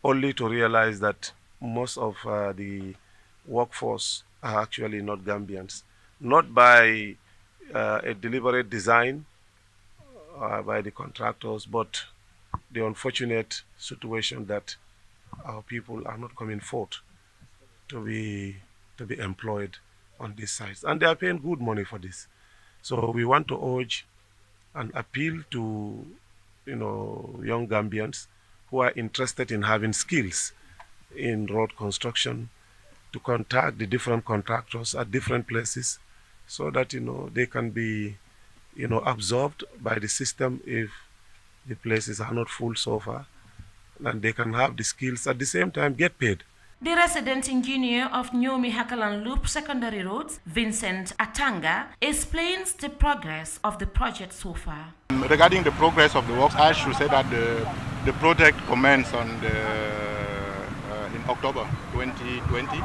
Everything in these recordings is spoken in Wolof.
only to realize that most of the workforce are actually not Gambians, not by a deliberate design by the contractors, but the unfortunate situation that our people are not coming forth to be to be employed on these sites, and they are paying good money for this. So we want to urge and appeal to young Gambians who are interested in having skills in road construction to contact the different contractors at different places so that they can be absorbed by the system if the places are not full so far, and they can have the skills at the same time get paid. The resident engineer of Nyomi Hakalan Loop Secondary Roads, Vincent Atanga, explains the progress of the project so far. Regarding the progress of the works, I should say that the project commenced in October 2020.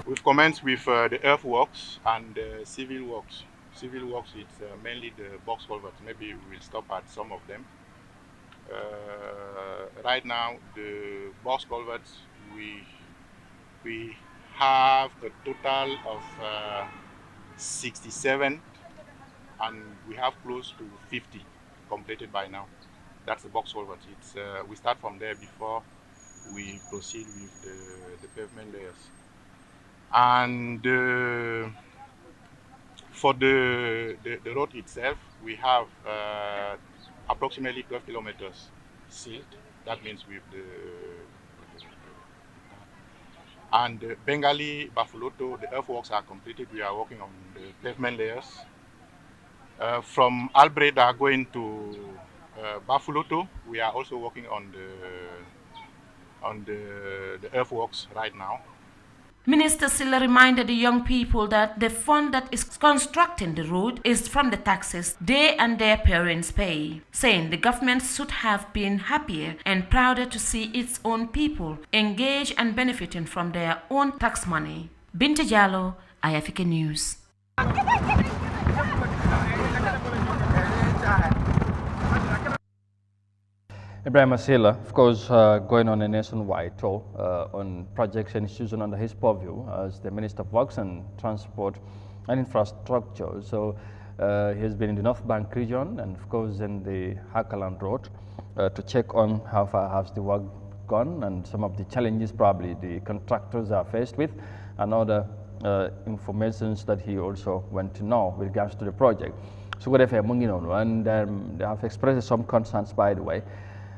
We've commenced with the earthworks and civil works. Civil works, it's mainly the box culverts. Maybe we'll stop at some of them. Right now, the box culverts, we have a total of 67, and we have close to 50 completed by now. That's the box culvert. It's we start from there before we proceed with the pavement layers. And for the road itself, we have approximately 12 kilometers sealed. That means with the and Bengali, Bafuloto, the earthworks are completed. We are working on the pavement layers. From Albreda going to Bafuloto, we are also working on the earthworks right now. Minister Silla reminded the young people that the fund that is constructing the road is from the taxes they and their parents pay, saying the government should have been happier and prouder to see its own people engaged and benefiting from their own tax money. Binta Jallo, iAfrica News. Ibrahim Asila, of course, going on a nationwide tour on projects and issues under his purview as the Minister of Works and Transport and Infrastructure. So he has been in the North Bank region and, of course, in the Hakaland Road to check on how far has the work gone and some of the challenges probably the contractors are faced with and other informations that he also went to know with regards to the project. So, and they have expressed some concerns, by the way,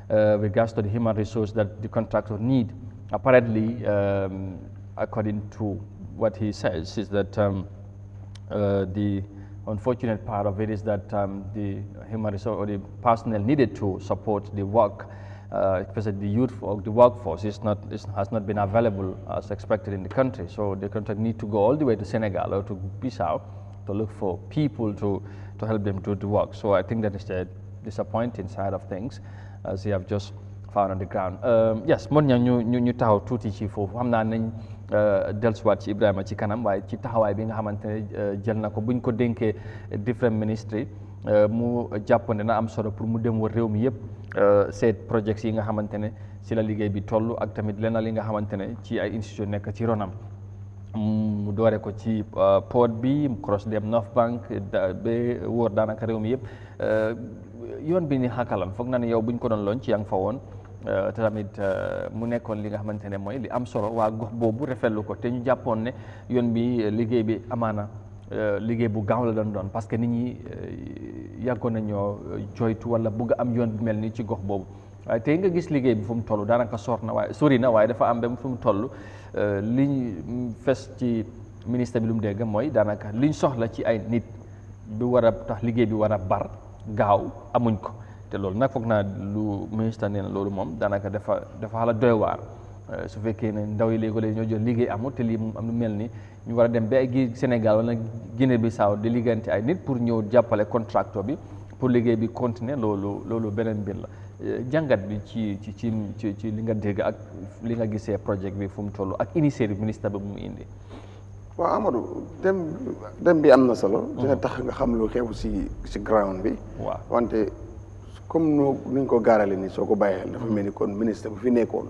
with regards to the human resource that the contractor need. Apparently, according to what he says, is that the unfortunate part of it is that the human resource or the personnel needed to support the work, especially the youth or the workforce, has not been available as expected in the country. So the contract need to go all the way to Senegal or to Bissau to look for people to help them do the work. So I think that is the disappointing side of things, as you have just found on the ground. Yes, mon ñu taxaw tuuti ci foofu xam naa nañ dellusiwaat ci Ibrahima ci kanam waaye ci taxawaay bi nga xamante ne jël na ko buñ ko dénkee different ministry mu jàpp ne na am solo pour mu dem wër réew mi yëpp seet projets yi nga xamante ne ci la liggéey bi toll ak tamit lenn li nga xamante ne ci ay institution nekk ci ronam. mu doore ko ci port bi mu cross dem North Bank ba wóor daanaka réew mi yëpp yoon bi ni Hakaland foog naa ne yow buñ ko doon loon ci yaa ngi fa woon te tamit mu nekkoon li nga xamante ne mooy li am solo waa gox boobu rafetlu ko te ñu jàppoon ne yoon bi liggéey bi amaana liggéey bu gaaw la doon parce que nit ñi yàggoon nañoo joytu wala bugg am yoon bi mel ni ci gox boobu waaye tey nga gis liggéey bi fu mu toll daanaka sori na waaye dafa am ba fu mu toll liñ fes ci ministre bi lu mu dégg mooy daanaka liñ soxla ci ay nit bi war a tax liggéey bi war a bar gaaw amuñ ko te loolu nag foog naa lu ministre nee na loolu moom daanaka dafa xala doy waar su fekkee ne ndaw yi léegi ñoo jël liggéey amul te lii am lu mel ni ñu war a dem ba ay Sénégal wala Guinée Bissau di liggéeyante ay nit pour ñëw jàppale contracteur bi pour liggéey bi continuer loolu beneen mbir la jàngat bi ci li nga dégg ak li nga gisee projet bi fu mu toll ak initiative ministre bi mu indi. waaw Amadou dem bi am na solo. dina tax nga xam lu xew si ground bi. waaw wante comme ni ñu ko gaarale ni soo ko bàyyi xel dafa mel ni kon ministre bu fi nekkoon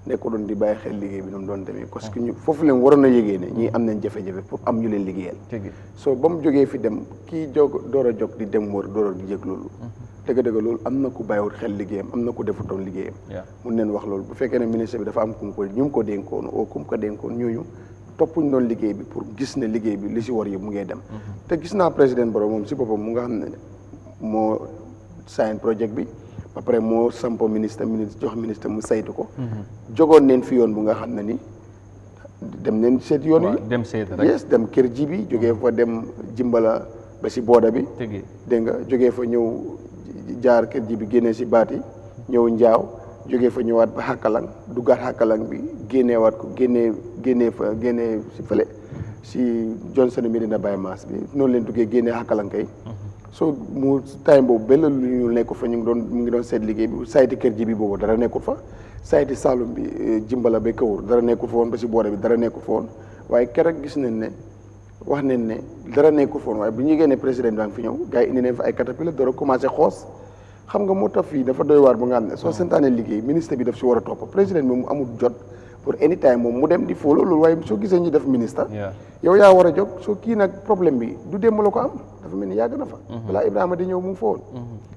doon di bàyyi xel liggéey bi nu mu doon demee parce que ñu foofu leen waroon a yëgee ne ñii am nañ jafe-jafe pour am ñu leen liggéeyal soo ba mu jógee fi dem kii door a jóg di dem wër door a di yëg loolu dëgg-dëgg loolu am na ku bàyyiwut xel liggéeyam am na ku defutoon liggéeyam mun neen wax loolu bu fekkee ne ministre bi dafa am ñu ko dénkoon oo kum ko dénkoon ñooñu toppuñ doon liggéey bi pour gis ne liggéey bi li si war yëpp mu ngay dem te gis naa président Barrow moom si boppam mu nga xam ne moo sign projet bi ba pare moo sampo ministre jox ministre mu saytu ko jogoon neen fi yoon bu nga xam ne ni dem neen seet yoon yi yes dem kër ji bi jógee fa dem jimbala ba si booda bi dégg nga jógee fa ñëw jaar kër ji bi génnee si baati ñëw njaaw jógee fa ñëwaat ba xàkkalang duggaat xàkkalang bi génneewaat ko génnee si fële si Johnson Medina Baye Mass bi noonu leen duggee génnee xàkkalang kay so mu time boobu benn lu ñu nekkul fa mu ngi doon seet liggéey bi sayti kër ji bi boobu dara nekkul fa sayti Saalum bi jimbala ba Kawur dara nekkul fa woon ba si boore bi dara nekkul fa woon waaye keroog gis nañ ne wax nañ ne dara nekkul fa woon waaye bu ñu génnee président baa ngi fi ñëw gars yi indi nañ fa ay caterpillar door a commencé xoos xam nga moo tax fii dafa doy waar bu nga xam ne soo santaane liggéey ministre bi daf si war a topp président bi mu amul jot pour anytime moom mu dem di fóolo loolu waaye soo gisee ñu def ministre yow yaa war a jóg soo kii nag problème bi du démb la ko am dafa mel ni yàgg na fa balaa Ibrahima di ñëw mu ngi fa woon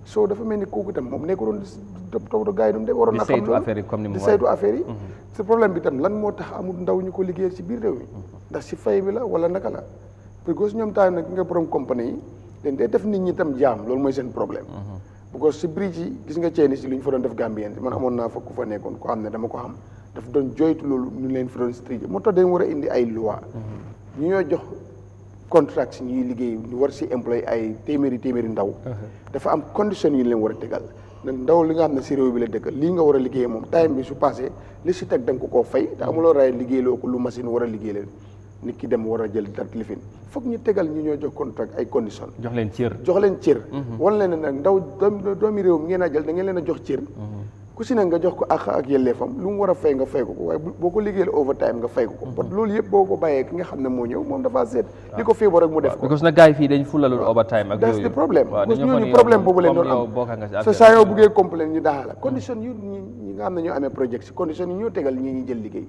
soo dafa mel ni kooku itam moom nekko doon toppatoo gars yi dum de waroon na xam loolu di saytu affaire yi te problème bi itam lan moo tax amul ndaw ñu ko liggéeyal si biir réew mi ndax si fay bi la wala naka la parce que ñoom tamit nag nga borom compagnie yi dañ dee def nit ñi itam jaam loolu mooy seen problème parce que si bridge yi gis nga ceeni si lu ñu fa doon def Gambien man amoon naa fa ku fa nekkoon ko xam ne dama ko xam daf doon joytu loolu ñu leen fi doon strict moo tax dañ war a indi ay loi ñu ñoo jox contract si ñuy liggéey ñu war si employé ay téeméeri ndaw dafa am condition yu leen war a tegal ndaw li nga xam ne si réew bi la dëkk lii nga war a liggéey moom time bi su passé li si teg da nga ko koo fay te amuloo raay liggéeyloo ko lu machine war a liggéey leen nit ki dem war a jël dat lifin foog ñu tegal ñu ñoo jox contract ay condition jox leen cër wan leen ne nag ndaw doomi réew mi ngeen a jël da ngeen leen a jox cër ku si ne nga jox ko ak yelleefam lu mu war a fay nga fay ko waaye boo ko liggéeyal overtime nga fay ko parce que loolu yëpp boo ko bàyyee ki nga xam ne moo ñëw moom dafa seet li ko feebar rek mu def ko because na gars yi fii dañ fulalul overtime ak that's the problème parce que ñooñu problème boobu leen doon am so saa yoo buggee complain ñu daxala condition yu ñi nga xam ne ñoo amee projet si condition yi ñoo tegal ñi jël liggéey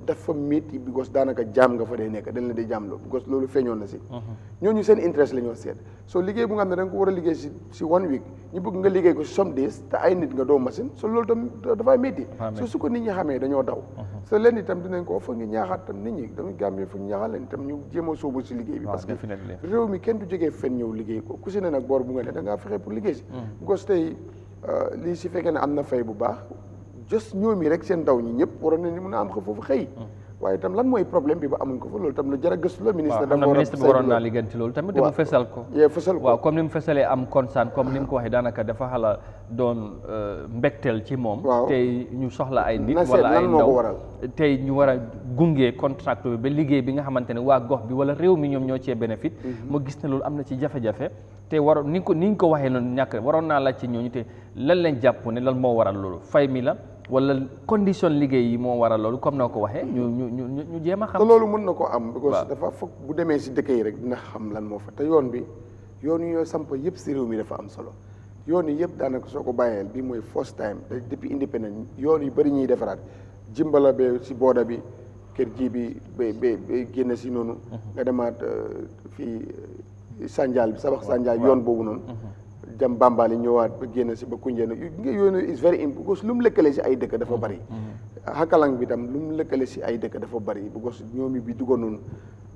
dafa métti because daanaka jaam nga fa day nekk dañ la di jaam loolu because loolu feeñoon na si ñooñu seen interest la ñoo seet soo liggéey bu nga xam ne da nga ko war a liggéey si 1 week ñu bëgg nga liggéey ko si some days te ay nit nga doo machine so loolu tam dafay métti su ko nit ñi xamee dañoo daw so leen itam dinañ ko foog ñu ñaaxaat tam nit ñi dañu Gambie foog ñu ñaaxaat leen itam ñu jéem a sóobu si liggéey bi parce que réew mi kenn du jógee fen ñëw liggéey ko ku si ne nag boor bu nga ne da ngaa fexe pour liggéey si because tey lii si fekkee ne am na fay bu baax just ñoomi rek seen ndaw ñi ñëpp waroon nañu mën a am foofu xëy waaye itam lan mooy problème bi ba amuñ ko fa loolu tam lu jar a gëstu la ministre dafa ministre bi waroon naa liggéeyanti loolu tamit mu fesal ko fesal ko waaw comme ni mu fesalee am concern comme ni mu ko waxee daanaka dafa xala doon mbégteel ci moom tey ñu soxla ay nit wala ay ndaw tey ñu war a gunge contract bi ba liggéey bi nga xamante ne waa gox bi wala réew mi ñoom ñoo cee bénéfice moo gis ne loolu am na ci jafe-jafe te waroon ni ñu ko waxee noonu ñàkk waroon naa laaj ci ñooñu te lan leen jàpp ne lan moo waral loolu fay mi la wala condition liggéey yi moo waral loolu comme na ko waxee ñu jéem a xam. te loolu mën na ko am. because dafa foog bu demee si dëkk yi rek dina xam lan moo fa te yoon yi ñoo samp yëpp si réew mi dafa am solo yoon yi yëpp daanaka soo ko bàyyeel bii mooy first time depuis independent yoon yu bëri ñuy defaraat jimbala ba si booda bi kër ji bi ba génn si noonu. nga demaat fii Sanjaal bi sabax Sanjaal yoon boobu noonu. jam Bambali ñëwaat ba génn si ba Kunjeen yoonu is very important because lu mu lëkkale si ay dëkk dafa bari Hakalang bi tam lu mu lëkkale si ay dëkk dafa bari because ñoomi bi duggoon noonu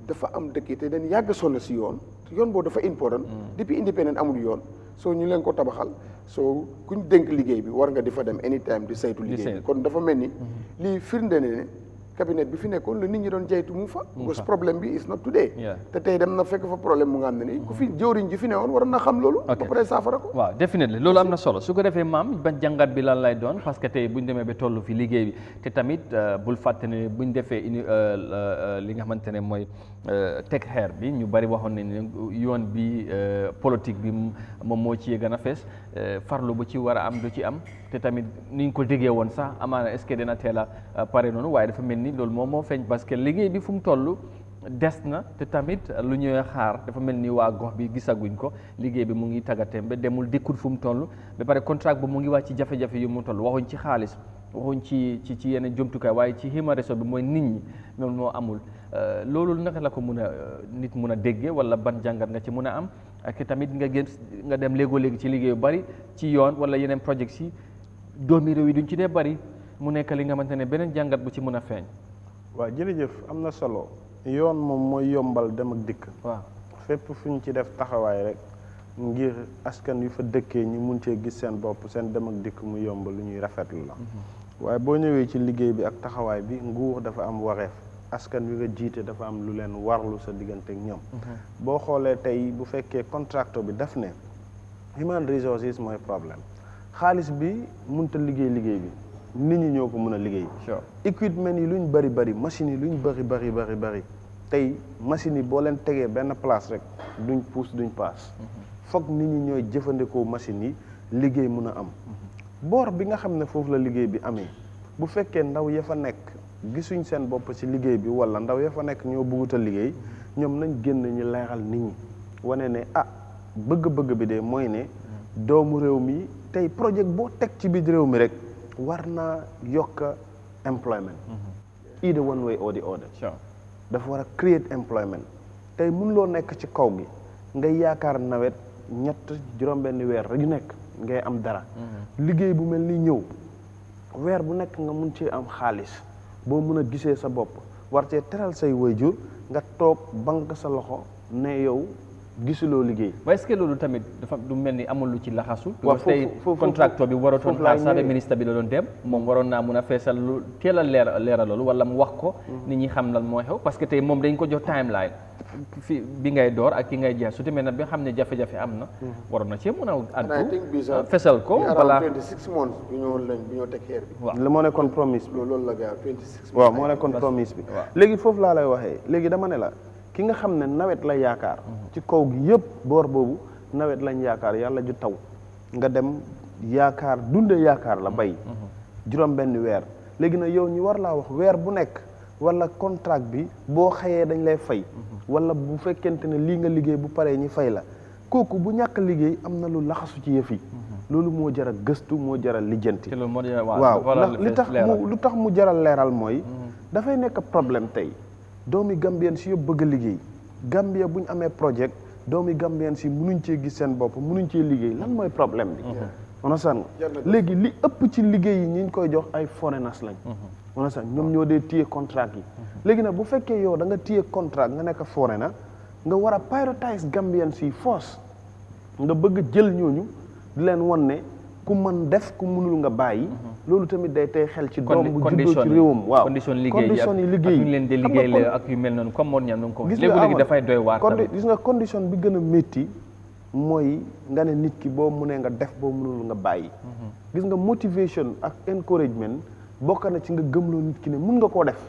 dafa am dëkk yi te dañ yàgg sonn si yoon boobu dafa important depuis independent amul yoon soo ñu leen ko tabaxal soo kuñ dénk liggéey bi war nga di fa dem anytime di saytu liggéey bi kon dafa mel ni lii firnde ne cabinet bi fi nekkoon la nit ñi doon jaytu mu fa because problème bi is not today te tey dem na fekk fa problème mu nga xam ne nii ku fi jëwriñ ji fi newoon war na xam loolu ba pare saafara ko waaw definitely loolu am na solo su ko defee maam ban jàngat bi lan lay doon parce que tey buñ demee ba toll fi liggéey bi te tamit bul fàtte ne buñ defee li nga xamante ne mooy teg xeer bi ñu bari waxoon nañ yoon bi politique bi moom moo ci gën a fees farlu bu ci war a am du ci am te tamit ni ñu ko déggee woon sax amaana est-ce que dina teel a pare noonu waaye dafa mel ni loolu moom moo feeñ parce que liggéey bi fu mu toll des na te tamit lu ñuy xaar dafa mel ni waa gox bi gisaguñ ko liggéey bi mu ngi tàggatem ba demul dikkul fu mu toll ba pare contrat bu mu ngi wàcc ci jafe-jafe yu mu toll waxuñ ci xaalis waxuñ ci yeneen jumtukaay waaye ci human resource bi mooy nit ñi ñoom moo amul loolu naka la ko mun a nit mun a déggee wala ban jàngat nga ci mun a am ak tamit nga dem léegoo-léegi ci liggéey yu bari ci yoon wala yeneen projets yi doomi réew yi duñ ci dee bari mu nekk li nga xamante ne beneen jàngat bu ci mun a feeñ. waaw jërëjëf am na solo yoon moom mooy yombal dem ak dikk. waaw fépp fu ñu ci def taxawaay rek ngir askan yu fa dëkkee ñu mun cee gis seen bopp seen dem ak dikk mu yombal lu ñuy rafetlu la. waaye boo ñëwee ci liggéey bi ak taxawaay bi nguur dafa am wareef askan wi nga jiite dafa am lu leen warlu sa diggante ak ñoom. boo xoolee tey bu fekkee contracteur bi daf ne human resources mooy problème xaalis bi mënta liggéey bi nit ñi ñoo ko mën a liggéey. équipement yi luñ bari machines yi luñ bari tey machines yi boo leen tegee benn place rek duñ pousse duñ paas. foog nit ñi ñooy jëfandikoo machines yi liggéey mën a am. boor bi nga xam ne foofu la liggéey bi amee bu fekkee ndaw ya fa nekk gisuñ seen bopp ci liggéey bi wala ndaw ya fa nekk ñoo bëggut a liggéey ñoom nañ génn ñu leeral nit ñi wane ne bëgg-bëgg bi de mooy ne doomu réew mi tey projet boo teg ci biir réew mi rek war naa yokk employment either one way or the other dafa war a create employment tey mun loo nekk ci kaw gi ngay yaakaar nawet ñett juróom-benn weer rek yu nekk ngay am dara liggéey bu mel ni ñëw weer bu nekk nga mun cee am xaalis boo mun a gisee sa bopp war cee teral say waajur nga toog banque sa loxo ne yow gisuloo liggéey. waaye est-ce que loolu tamit dafa du mel ni amul lu ci laxasu. waaw tey contracteur bi waratoon xaar saa ministre bi la doon dem moom waroon naa mun a feesal lu teel a leeral loolu wala mu wax ko. nit ñi xam lan moo xew parce que tey moom dañ ko jox timeline fi bi ngay door ak ki ngay jeex su demee nag bi nga xam ne jafe-jafe am na. waroon na cee mun a addu fesal ko balaa 26 months bi ñoo teg xeer bi. waaw la moo nekkoon promise bi loolu la gaa 26 waaw moo nekkoon promise bi. léegi foofu laa lay waxee léegi dama ne la. ki nga xam ne nawet la yaakaar ci kaw gi yëpp boor boobu nawet lañ yaakaar yàlla ju taw nga dem yaakaar dunde yaakaar la bay juróom benn weer léegi nag yow ñu war laa wax weer bu nekk wala contrat bi boo xëyee dañ lay fay wala bu fekkente ne lii nga liggéey bu paree ñi fay la kooku bu ñàkk liggéey am na lu laxasu ci yëf yi loolu moo jaral gëstu moo jaral lijjanti waaw ndax lu tax mu jaral leeral mooy dafay nekk problème tey doomi Gambien si yëpp bëgg a liggéey Gambia bu ñu amee projet doomi Gambien si mënuñ cee gis seen bopp mënuñ cee liggéey lan mooy problème bi onasan léegi li ëpp ci liggéey yi ñi ñu koy jox ay foreigners lañ onasan ñoom ñoo dee téye contrat yi léegi nag bu fekkee yow da nga téye contrat nga nekk foreigner nga war a prioritize Gambien si force nga bëgg jël ñooñu di leen wan ne ku mën def ku mënul nga bàyyi loolu tamit day tey xel ci doom bu juddoo ci réewam waaw condition yi liggéey ñu leen di liggéey ak yu mel noonu comme moon ñam ko léegi dafay doy waar gis nga condition bi gën a métti mooy nga ne nit ki boo mënee nga def boo mënul nga bàyyi gis nga motivation ak encouragement bokk na ci nga gëmloo nit ki ne mun nga koo def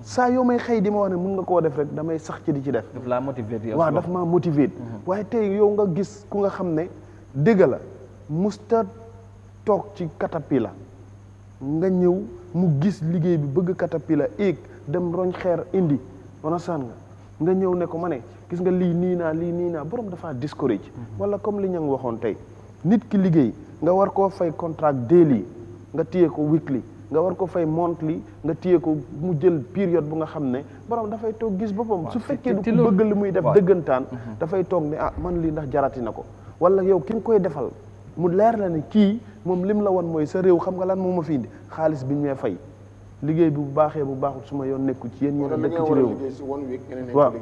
saa yoo may xëy di ma wax ne mun nga koo def rek damay sax ci di ci def daf laa motiver waaw daf maa motiver waaye tey yow nga gis ku nga xam ne dëgg la musta toog ci caterpillar nga ñëw mu gis liggéey bi bëgg caterpillar dem roñ xeer indi onasaan nga ñëw ne ko ma ne gis nga lii nii naa borom dafa discourage wala comme li ña ngi waxoon tey nit ki liggéey nga war koo fay contract daily nga téye ko weekly nga war ko fay monthly nga téye ko mu jël période bu nga xam ne borom dafay toog gis boppam su fekkee du ko bëgg li muy def dëggantaan dafay toog ne man lii ndax jarati na ko wala yow ki nga koy defal mu leer la ne kii moom lim la woon mooy sa réew xam nga lan moo ma fi indi xaalis bi ñu may fay liggéey bi bu baaxee bu baaxul su ma yoon nekku ci yéen ñi dëkk ci réew waaw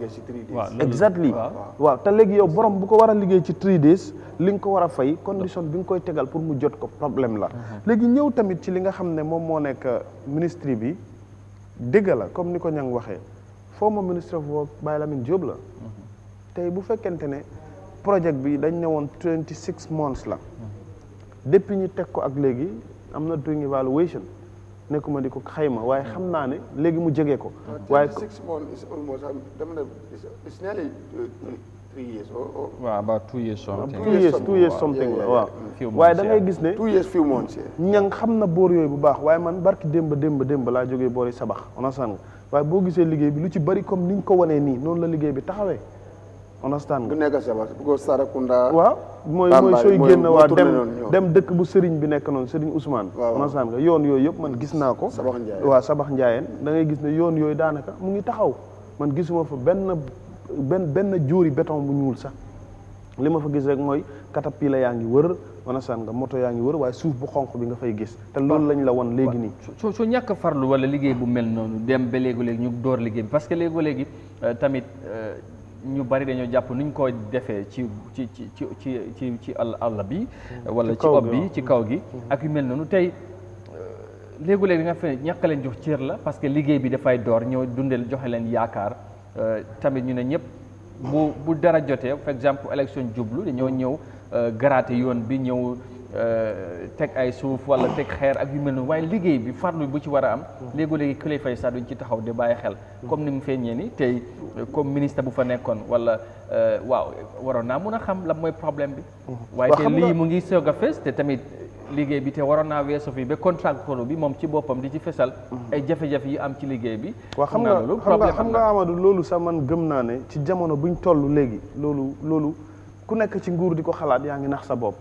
exactly waaw te léegi yow borom bu ko war a liggéey ci 3 days li nga ko war a fay condition bi nga koy tegal pour mu jot ko problème la léegi ñëw tamit ci li nga xam ne moom moo nekk ministry bi dëgg la comme ni ko ñang waxee former ministre of work Baye Lamine Diop la tey bu fekkente ne projet bi dañ ne woon 26 months la depuis ñu teg ko ak léegi am na doing evaluation nekkuma di ko xayma waaye xam naa ne léegi mu jege ko waaye 26 months is almost it's nearly 3 years waaw about 2 years something. 2 years something la waaw. waaye da ngay gis ne 2 years few months. ñang xam na boor yooyu bu baax waaye man barki démb laa jógee boori Sabax understand nga waaye boo gisee liggéey bi lu ci bari comme niñ ko wanee nii noonu la liggéey bi taxawee understand nga. du nekk Sabax bu ko Sarakunda. waaw mooy sooy génn waa dem dëkk bu Serigne bi nekk noonu Serigne Ousmane. understand nga yoon yooyu yëpp man gis naa ko. Sabax Njaayeen da ngay gis ne yoon yooyu daanaka mu ngi taxaw man gisuma fa benn jóori béton bu ñuul sax li ma fa gis rek mooy caterpillar yaa ngi wër understand nga moto yaa ngi wër waaye suuf bu xonq bi nga fay gis te loolu lañ la won léegi nii. su ñàkk farlu wala liggéey bu mel noonu dem ba léegi ñu door liggéey bi parce que léegi tamit ñu bari dañoo jàpp nuñ ko defee ci àll bi wala ci ob bi ci kaw gi ak yu mel noonu tey léegi nga fe ñàkk leen jox cër la parce que liggéey bi dafay door ñëw dundal joxe leen yaakaar tamit ñu ne ñëpp bu dara jotee par exemple élection jublu dañoo ñëw garaate yoon bi ñëw teg ay suuf wala teg xeer ak yu mel noonu waaye liggéey bi farlu bu ci war a am léegi kilifa yi sax duñ ci taxaw di bàyyi xel comme ni mu feeñee ni tey comme ministre bu fa nekkoon wala waaw waroon naa mun a xam lan mooy problème bi waaye te lii mu ngi soog a fees te tamit liggéey bi te waroon naa weesu fi ba contracteur bi moom ci boppam di ci fesal ay jafe-jafe yi am ci liggéey bi waaw xam nga Amadou loolu sax man gëm naa ne ci jamono buñ toll léegi loolu ku nekk ci nguur di ko xalaat yaa ngi nax sa bopp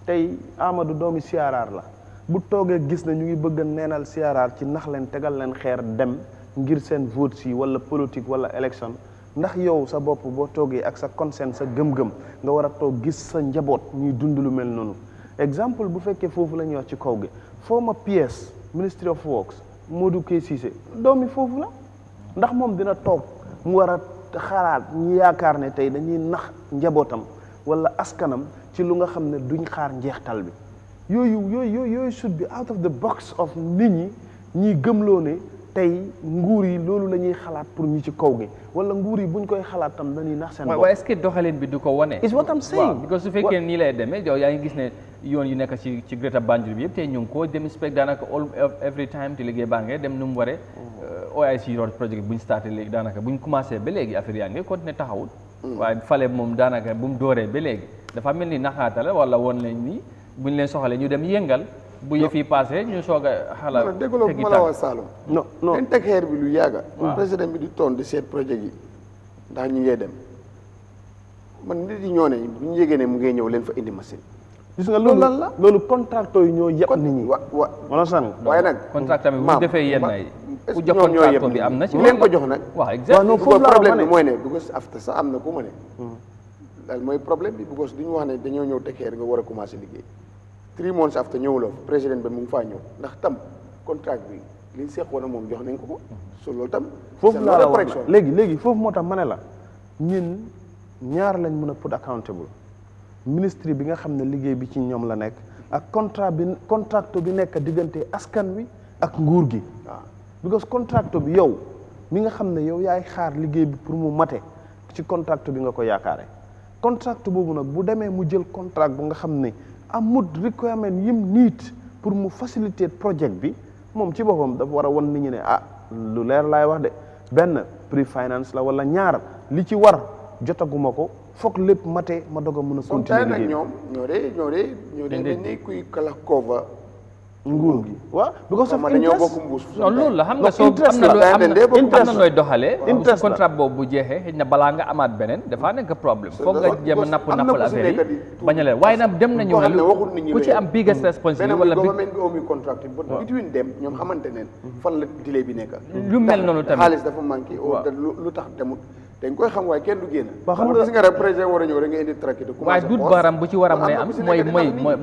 tey Amadou doomi siyaaraar la bu toogee gis na ñu ngi bëgg a neenal siyaaraar ci nax leen tegal leen xeer dem ngir seen vote si wala politique wala élection ndax yow sa bopp boo toogee ak sa conscience sa gëm-gëm nga war a toog gis sa njaboot ñuy dund lu mel noonu exemple bu fekkee foofu la ñuy wax ci kaw gi former PS Ministry of Works Modou K Cissé doomi foofu la ndax moom dina toog mu war a xalaat ñu yaakaar ne tey dañuy nax njabootam wala askanam ci lu nga xam ne duñ xaar njeextal bi yooyu should be out of the box of nit ñi gëmloo ne tey nguur yi loolu la ñuy xalaat pour ñi ci kaw gi wala nguur yi buñ koy xalaat tam dañuy nax seen bopp. waaye est-ce que doxalin bi du ko wane. is what I'm saying. because su fekkee nii lay demee yow yaa ngi gis ne yoon yu nekk ci Greater Banjul bi yëpp tey ñu ngi ko dem inspect daanaka every time te liggéey baa ngee dem nu mu waree OIC road project bu ñu starté léegi daanaka bu ñu commencé ba léegi affaire yaa ngi continué taxawul. waaye fale moom daanaka bu mu dooree ba léegi dafa mel ni naxaata la wala woon lañ ni bu ñu leen soxalee ñu dem yëngal. bu yëf yi passé ñu soog a xalaat dégguloo bu ma la wax Saloum non teg xeer bi lu yàgga président bi di toon di seet projet yi ndax ñu ngee dem man nit yi ñoo ne bu ñu yégee ne mu ngee ñëw leen fa indi machine gis nga loolu lan la loolu contracteur yi ñoo yëpp nit ñi wala san waaye nag contracteur bi bu defee yenn ay ku jox contracteur bi am na ci leen ko jox nag waaw exactement problème bi mooy ne because after sax am na ku ma ne daal mooy problème bi because duñu wax ne dañoo ñëw teg xeer nga war a commencé liggéey 3 months after ñëwuloo président bi mu ngi faa ñëw ndax tam contrat bi liñ seqoon na moom jox nañ ko so loolu tam foofu laa la wax léegi foofu moo tax ma ne la ñun ñaar lañ mën a put accountable ministre bi nga xam ne liggéey bi ci ñoom la nekk ak contracteur bi nekk diggante askan wi ak nguur gi waaw because contracteur bi yow mi nga xam ne yow yaay xaar liggéey bi pour mu mate ci contracteur bi nga ko yaakaare contracteur boobu nag bu demee mu jël contrat bu nga xam ne amut requirement yim niit pour mu faciliter projet bi moom ci boppam dafa war a won nit ñi ne lu leer laay wax de benn pre-finance la wala ñaar li ci war jotaguma ko foog lépp mate ma doog a mën a continuer liggéey ñoom ñoo de dañ ne kuy kala cover nguur gi waaw because of dañoo bokk mbuus non loolu la xam nga soo am na looy doxalee contrat boobu bu jeexee xëy na balaa nga amaat beneen dafaa nekk problème foog nga jéem a nappal affaire yi bañ a leen waaye nag dem nañu ne ku ci am biggest responsibility wala government bi omi contract bi between dem ñoom xamante neen fan la delay bi nekk lu mel noonu tamit xaalis dafa manqué lu tax demut dañ koy xam waaye kenn du génn gis nga rek président war a ñëw rek nga indi traité waaye dut baram bu ci war a mën a am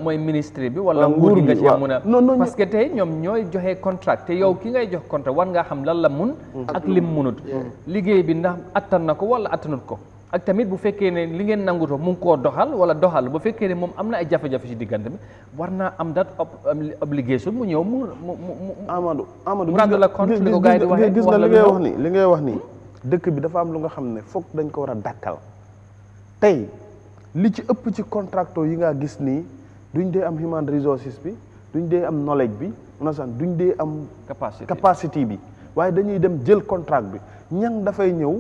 mooy ministre bi wala nguur gi nga ci mën a parce que tey ñoom ñooy joxe contrat te yow ki ngay jox contrat war ngaa xam lan la mun ak lim munut liggéey bi ndax attan na ko wala attanut ko ak tamit bu fekkee ne li ngeen nangutoo mu ngi koo doxal wala doxal bu fekkee ne moom am na ay jafe-jafe ci diggante bi war naa am dat obligation mu ñëw mu Amadou rendre la compte li ko gars yi di waxee gis nga li ngay wax nii dëkk bi dafa am lu nga xam ne foog dañ ko war a dàkkal tey li ci ëpp ci contracteur yi nga gis nii duñ dee am human resources bi duñ dee am knowledge bi duñ dee am capacity bi waaye dañuy dem jël contract bi ñang dafay ñëw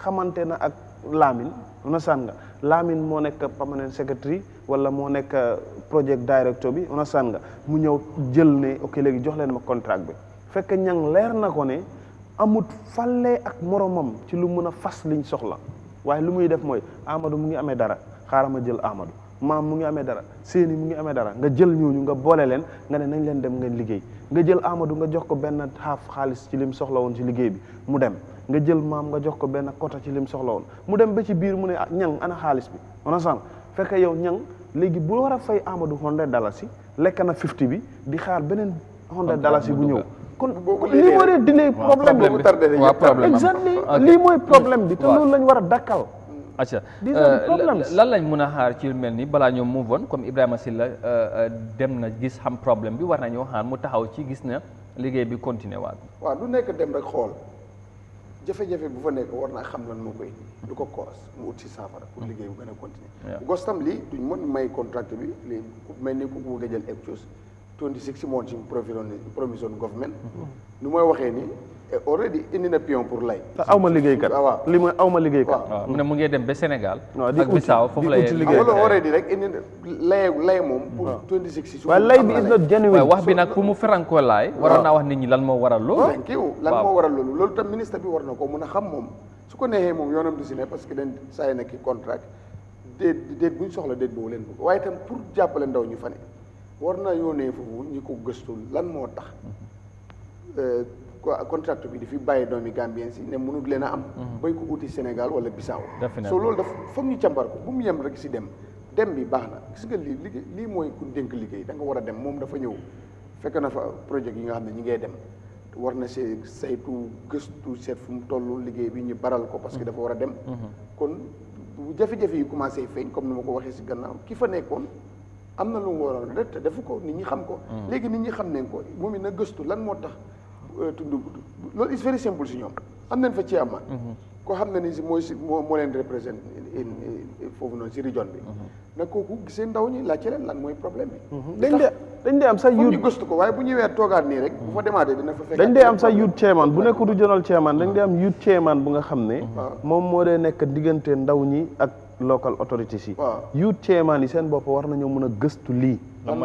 xamante na ak Lamine understand nga Lamine moo nekk permanent secretary wala moo nekk project director bi understand nga mu ñëw jël ne ok léegi jox leen ma contract bi fekk ñang leer na ko ne amut falle ak moromam ci lu mën a fas liñ soxla waaye lu muy def mooy Amadou mu ngi amee dara xaaral ma jël Amadou maam mu ngi amee dara Séni mu ngi amee dara nga jël ñooñu nga boole leen nga ne nañ leen dem ngeen liggéey nga jël Amadou nga jox ko benn xaaf xaalis ci lim soxla woon ci liggéey bi mu dem nga jël maam nga jox ko benn quota ci lim soxla woon mu dem ba ci biir mu ne ñang ana xaalis bi on ensemble fekk yow ñang léegi bu war a fay Amadou $100 lekk na 50 bi di xaar beneen $100 bu ñëw kon lii moo dee delay problème bi exactly lii mooy problème bi te loolu lañ war a dakkal acca lan lañ mën a xaar ci mel ni balaa ñoo move on comme Ibrahima Silla dem na gis xam problème bi war nañoo xaar mu taxaw ci gis na liggéey bi continuer waat waaw du nekk dem rek xool jafe-jafe bu fa nekk war naa xam lan moo koy du ko koos mu ut si saafara pour liggéey bu gën a continuer gostam lii duñ mën may contract bi lii mel ni ku bëgg a jël ecos 26 months in provision government nu mooy waxee ni already indi na pion pour lay aw ma liggéeykat li mooy aw ma liggéeykat mu ne mu ngi dem ba Sénégal ak Bissau foofu lay loolu already rek indi lay moom pour 26 waaye lay bi is not genuine wax bi nag pour mu ferankoo laay waroon naa wax nit ñi lan moo waral loolu thank you lan moo waral loolu loolu tam ministre bi war na ko mën a xam moom su ko neexee moom yoonam du si ne parce que dañ saay na ki contract déet bu ñu soxla déet boobu leen bëgg waaye tam pour jàppale ndaw ñu fa ne war na yónnee foofu ñi ko gëstul lan moo tax contract bi di fi bàyyi doomi Gambien si ne mënut leen a am bay ko uti Sénégal wala Bissau so loolu daf foog ñu càmbar ko bu mu yem rek si dem bi baax na gis nga lii mooy ku dénk liggéey da nga war a dem moom dafa ñëw fekk na fa projet yi nga xam ne ñi ngay dem war na see saytu gëstu seet fu mu toll liggéey bi ñu baral ko parce que dafa war a dem kon bu jafe-jafe yi commencé feeñ comme ni ma ko waxee si gannaaw ki fa nekkoon am na lu mu waroon rek te defu ko nit ñi xam ko léegi nit ñi xam nañ ko moom it na gëstu lan moo tax tudd loolu is very simple si ñoom am nañ fa ci ama koo xam ne ni si mooy si moo leen représente foofu noonu si région bi nag kooku gisee ndaw ñi laajte leen lan mooy problème bi dañ dee am sax ñu gëstu ko waaye bu ñëwee toogaat nii rek bu fa demaatee dina fa fekk dañ dee am sax youth chairman bu nekk regional chairman dañ dee am youth chairman bu nga xam ne moom moo dee nekk diggante ndaw ñi ak local authorities yi youth chairman yi seen bopp war nañoo mën a gëstu lii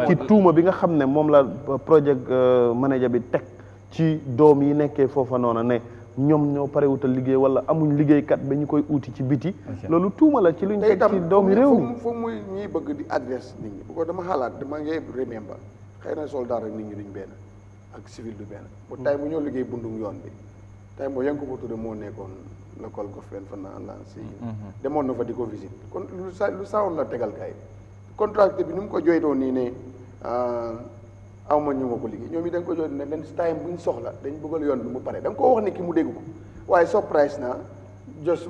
ci tuuma bi nga xam ne moom la project manager bi teg ci doom yi nekkee foofa noona ne ñoom ñoo pare wutal liggéey wala amuñ liggéeykat ba ñu koy uti ci biti loolu tuuma la ci luñ teg ci doomi réew mi foofu muy ñuy bëgg di adresse nit ñi bu ko dama xalaat dama ngay remember xëy na soldat rek nit ñi duñ benn ak civil du benn bu tay mu ñoo liggéey bundum yoon bi tay moo yang ko fa tudde moo nekkoon local government fa naan la si demoon na fa di ko visite kon lu sawoon la tegal kay contracté bi ni mu ko joytoo nii ne aw ma ñu ma ko liggéey ñoom it da nga ko jox ne leen time bu ñu soxla dañ bëggal yoon bi mu pare da nga koo wax ne ki mu dégg ko waaye surprise naa jos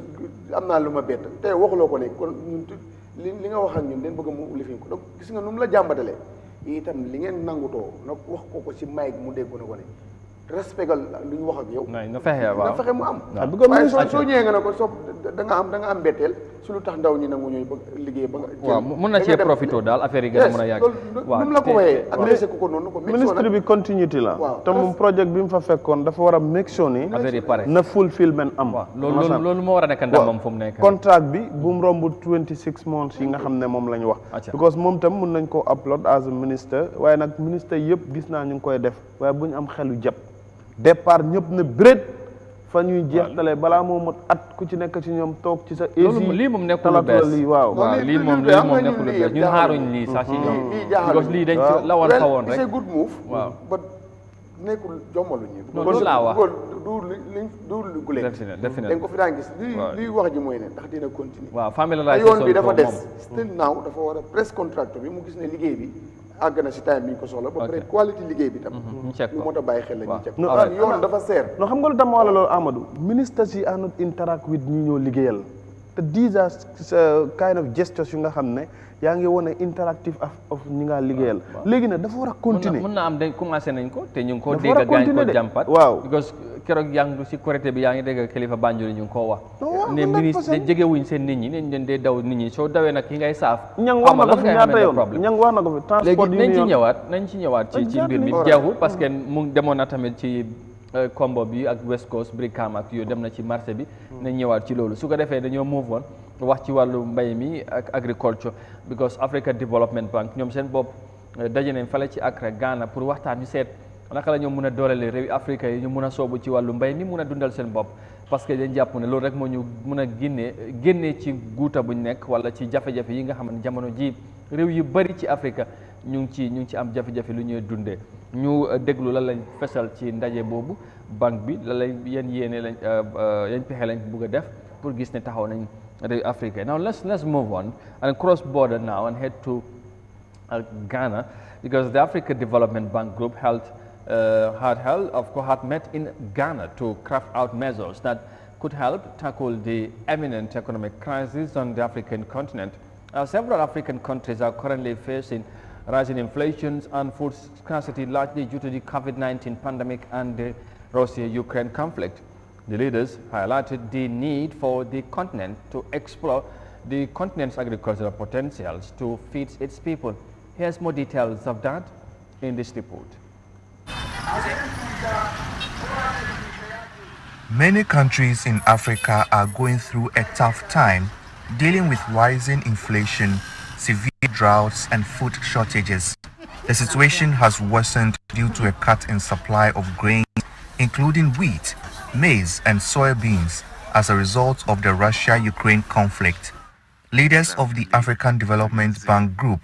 am naa lu ma bett te waxuloo ko ne kon ñun li nga wax ak ñun dañ bëgg mu lifin ko donc gis nga nu mu la jàmbatalee itam li ngeen nangutoo nag wax ko si mic mu dégg ko ne ko ne respectal lu ñu wax ak yow nga fexe mu am waaye soo ñëwee nga ne ko soo da nga am mbetteel su lu tax ndaw ñi nangu ñooy bëgg liggéey ba nga waaw mun na cee profité daal affaire yi gën a mën a yàgg waaw nu mu la ko waxee adressé ko noonu ko ministre bi continuité la te moom projet bi mu fa fekkoon dafa war a make sure ni affaire yi pare na fulfillment am loolu moo war a nekk ndamam fu mu nekk contract bi bu mu romb 26 months yi nga xam ne moom la ñu wax because moom tam mun nañ koo upload as a minister waaye nag ministre yëpp gis naa ñu ngi koy def waaye bu ñu am xelu jàpp départ ñëpp na bërét fa ñuy jeextalee balaa moo mot at ku ci nekk ci ñoom toog ci sa loolu lii moom nekkul lu bees waaw lii moom nekkul lu bees ñun xaaruñ lii sax ci ñoom because lii dañ ci la woon xawoon rek c'est a good move waaw but nekkul jommaluñu loolu laa wax du lu gule dañ ko fi daan gis lii wax ji mooy ne ndax dina continuer waaw famille la yoon bi dafa des still now dafa war a press contract bi mu gis ne liggéey bi àgg na si time bi ñu ko soxla ba pare qualité liggéey bi tam lu moo tax bàyyi xel la ñu check yoon dafa seer non xam nga lu tam wala loolu Amadou ministres yi are not interact with ñi ñoo liggéeyal te these are kind of gestures yu nga xam ne yaa ngi wane interactive of ñi ngaa liggéeyal léegi nag dafa war a continuer mën na am dañ commencé nañ ko te ñu ngi ko dégg gaañ ko jàmpat waaw because keroog yaa ngi si Korité bi yaa ngi dégg Kilifa Banjul ñu ngi koo wax ne ministre jegewuñ seen nit ñi nañ leen dee daw nit ñi soo dawee nag ki ngay saaf ñang wax na ko fi ñaata yoon ñang wax na ko fi transport léegi nañ ci ñëwaat ci mbir mi jeexul parce que mu demoon na tamit ci combo bi ak West Coast Brikama ak yooyu dem na ci marché bi nañ ñëwaat ci loolu su ko defee dañoo move on wax ci wàllu mbay mi ak agriculture because Africa Development Bank ñoom seen bopp daje nañ fale ci Accra Ghana pour waxtaan ñu seet naka la ñoo mun a doolele réewi Afrique yi ñu mun a soobu ci wàllu mbay mi mun a dundal seen bopp parce que dañ jàpp ne loolu rek moo ñu mun a génnee ci guuta buñ nekk wala ci jafe-jafe yi nga xam ne jamono ji réew yu bëri ci Afrique ñu ngi ci am jafe-jafe lu ñuy dundee ñu déglu la lañ fesal ci ndaje boobu banque bi la lañ yan yéene lañ yan pexe lañ bëgg a def pour gis ne taxaw nañ réew Afrique. Now let's move on and cross border now and head to Ghana because the Africa Development Bank Group had met in Ghana to craft out measures that could help tackle the imminent economic crisis on the African continent. Several African countries are currently facing rising inflation and food scarcity largely due to the COVID-19 pandemic and the Russia-Ukraine conflict. The leaders highlighted the need for the continent to explore the continent's agricultural potentials to feed its people. Here's more details of that in this report. Many countries in Africa are going through a tough time dealing with rising inflation, severe droughts and food shortages. The situation has worsened due to a cut in supply of grains, including wheat, maize and soybeans as a result of the Russia-Ukraine conflict. Leaders of the African Development Bank Group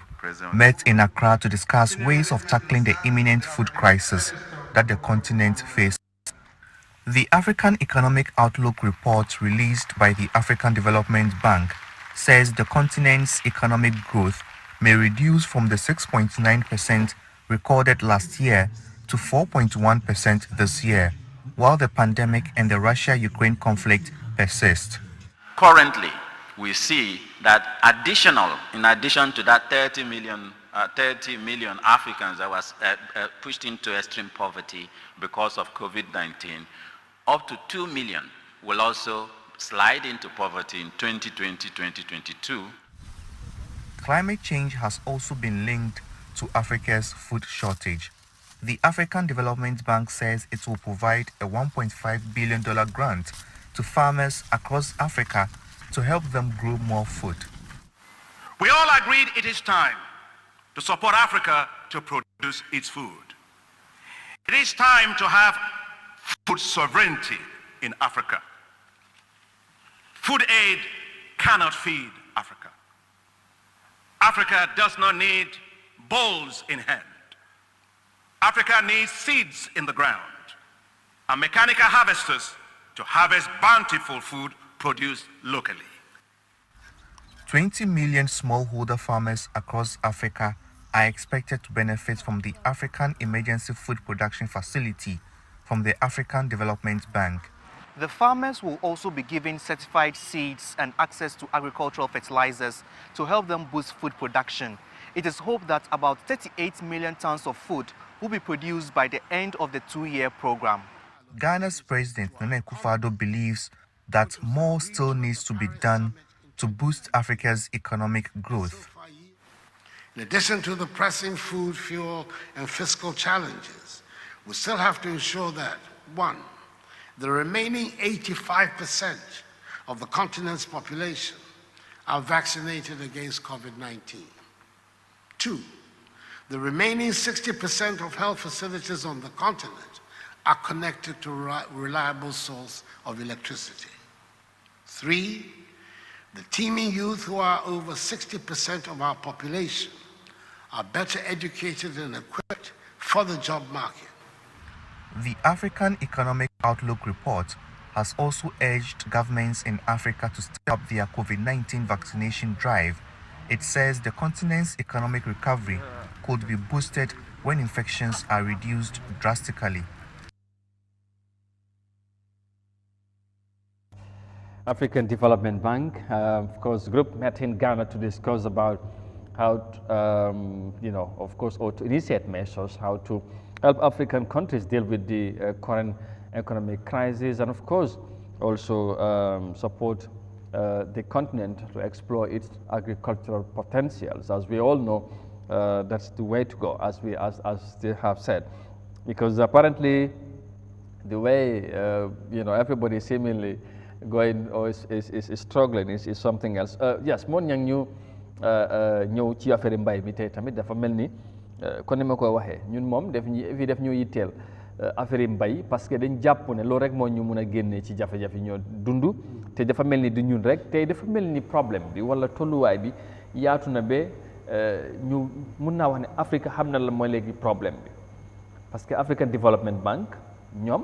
met in Accra to discuss ways of tackling the imminent food crisis that the continent faces. The African Economic Outlook report released by the African Development Bank says the continent's economic growth may reduce from the 6.9% recorded last year to 4.1% this year, while the pandemic and the Russia-Ukraine conflict persist. Currently, we see that in addition to that 30 million Africans that was pushed into extreme poverty because of COVID-19, up to 2 million will also slide into poverty in 2020-2022. Climate change has also been linked to Africa's food shortage. The African Development Bank says it will provide a $1.5 billion grant to farmers across Africa to help them grow more food. We all agreed it is time to support Africa to produce its food. It is time to have food sovereignty in Africa. Food aid cannot feed Africa. Africa does not need bowls in hand. Africa needs seeds in the ground and mechanical harvesters to harvest bountiful food produced locally. 20 million smallholder farmers across Africa are expected to benefit from the African Emergency Food Production Facility from the African Development Bank. The farmers will also be given certified seeds and access to agricultural fertilizers to help them boost food production. It is hoped that about 38 million tons of food will be produced by the end of the 2-year program. Ghana's President Nana Akufo-Addo believes that more still needs to be done to boost Africa's economic growth. In addition to the pressing food, fuel, and fiscal challenges, we still have to ensure that, 1, the remaining 85% of the continent's population are vaccinated against COVID-19. 2, the remaining 60% of health facilities on the continent are connected to a reliable source of electricity. 3, the teeming youth, who are over 60% of our population, are better educated and equipped for the job market. The African Economic Outlook report has also urged governments in Africa to step up their COVID-19 vaccination drive. It says the continent's economic recovery could be boosted when infections are reduced drastically. African Development Bank, of course, group met in Ghana to discuss about how, or to initiate measures, how to help African countries deal with the current economic crisis, and of course, also support the continent to explore its agricultural potentials. As we all know, that's the way to go, as they have said, because apparently the way everybody seemingly going or is struggling is something else. Yes, mon ñang ñu ñëw ci affaire mbay bi tey tamit dafa mel ni kon ni ma koy waxee ñun moom def ñu yitteel affaire mbay parce que dañ jàpp ne loolu rek moo ñu mun a génnee ci jafe-jafe ñoo dund te dafa mel ni du ñun rek tey dafa mel ni problème bi wala tolluwaay bi yaatu na ba ñu mun naa wax ne Afrique xam na la mooy léegi problème bi parce que African Development Bank ñoom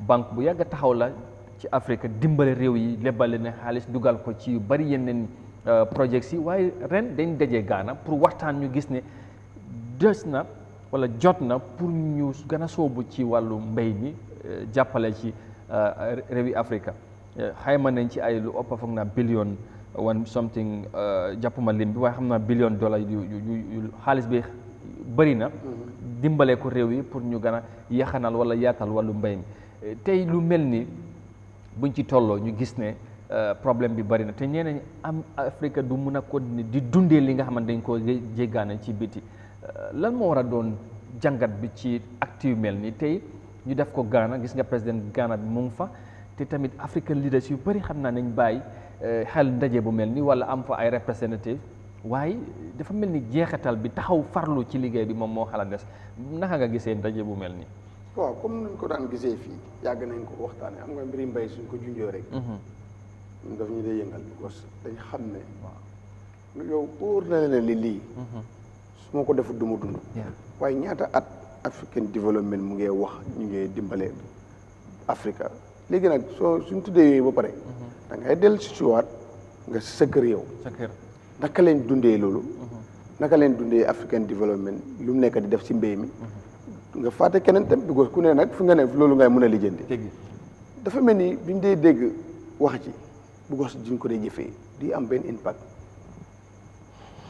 banque bu yàgg taxaw la ci Afrique dimbale réew yi lebale ne xaalis dugal ko ci yu bari yeneen projets yi waaye ren dañ dajee Ghana pour waxtaan ñu gis ne des na wala jot na pour ñu gën a soobu ci wàllu mbay mi jàppale ci réewi Afrique xayma nañ ci ay lu ëpp foog naa billion one something jàppuma lim bi waaye xam naa $1 billion yu xaalis bi bëri na dimbale ko réew yi pour ñu gën a yaxanal wala yaatal wàllu mbay mi tey lu mel ni buñ ci tolloo ñu gis ne problème bi bëri na te ñeneen am Afrique du mun a continuer di dundee li nga xamante dañ ko jéggaane ci biti lan moo war a doon jàngat bi ci acte yu mel ni tey ñu def ko Ghana gis nga président Ghana bi mu ngi fa te tamit African leaders yu bëri xam naa nañ bàyyi xel ndaje bu mel ni wala am fa ay représentative waaye dafa mel ni jeexital bi taxaw farlu ci liggéey bi moom moo xala des naka nga gisee ndaje bu mel ni waaw comme nañ ko daan gisee fii yàgg nañ ko waxtaane am nga mbiri mbay suñ ko junjoo rek ñun daf ñu dee yëngal because dañ xam ne yow wóor na leen li lii su ma ko defut du ma dund waaye ñaata at African Development mu ngee wax ñu ngee dimbale Africa léegi nag suñ tuddee yooyu ba pare da ngay dellu si siwaat nga sa kër yow naka leen dundee loolu naka leen dundee African Development lu mu nekk di def si mbéy mi nga fàtte keneen tam because ku ne nag fi nga ne loolu ngay mën a lijjanti dafa mel ni bi ñu dee dégg wax ci because duñ ko dee jëfee di am benn impact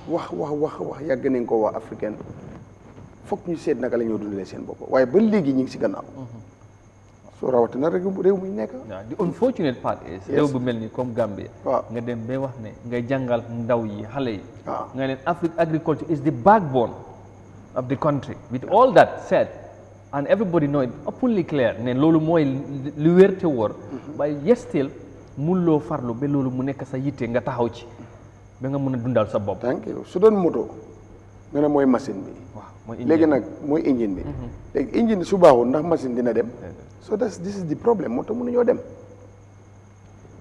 wax yàgg nañ ko waa africaine foog ñu seet naka la ñoo dundalee seen bopp waaye ba léegi ñu ngi si gannaaw soo rawatina rek réew mi nekk the unfortunate part is réew bu mel ni comme Gambia nga dem ba wax ne ngay jàngal ndaw yi xale yi nga leen agriculture is the backbone of the country with all that said and everybody know it openly clear ne loolu mooy lu wér te wóor waaye yet still mun loo farlu ba loolu mu nekk sa yitte nga taxaw ci ba nga mun a dundal sa bopp thank you su doon moto nga ne mooy machine bi léegi nag mooy engine bi léegi engine bi su baaxul ndax machine dina dem so this is the problem moo tax mënuñoo dem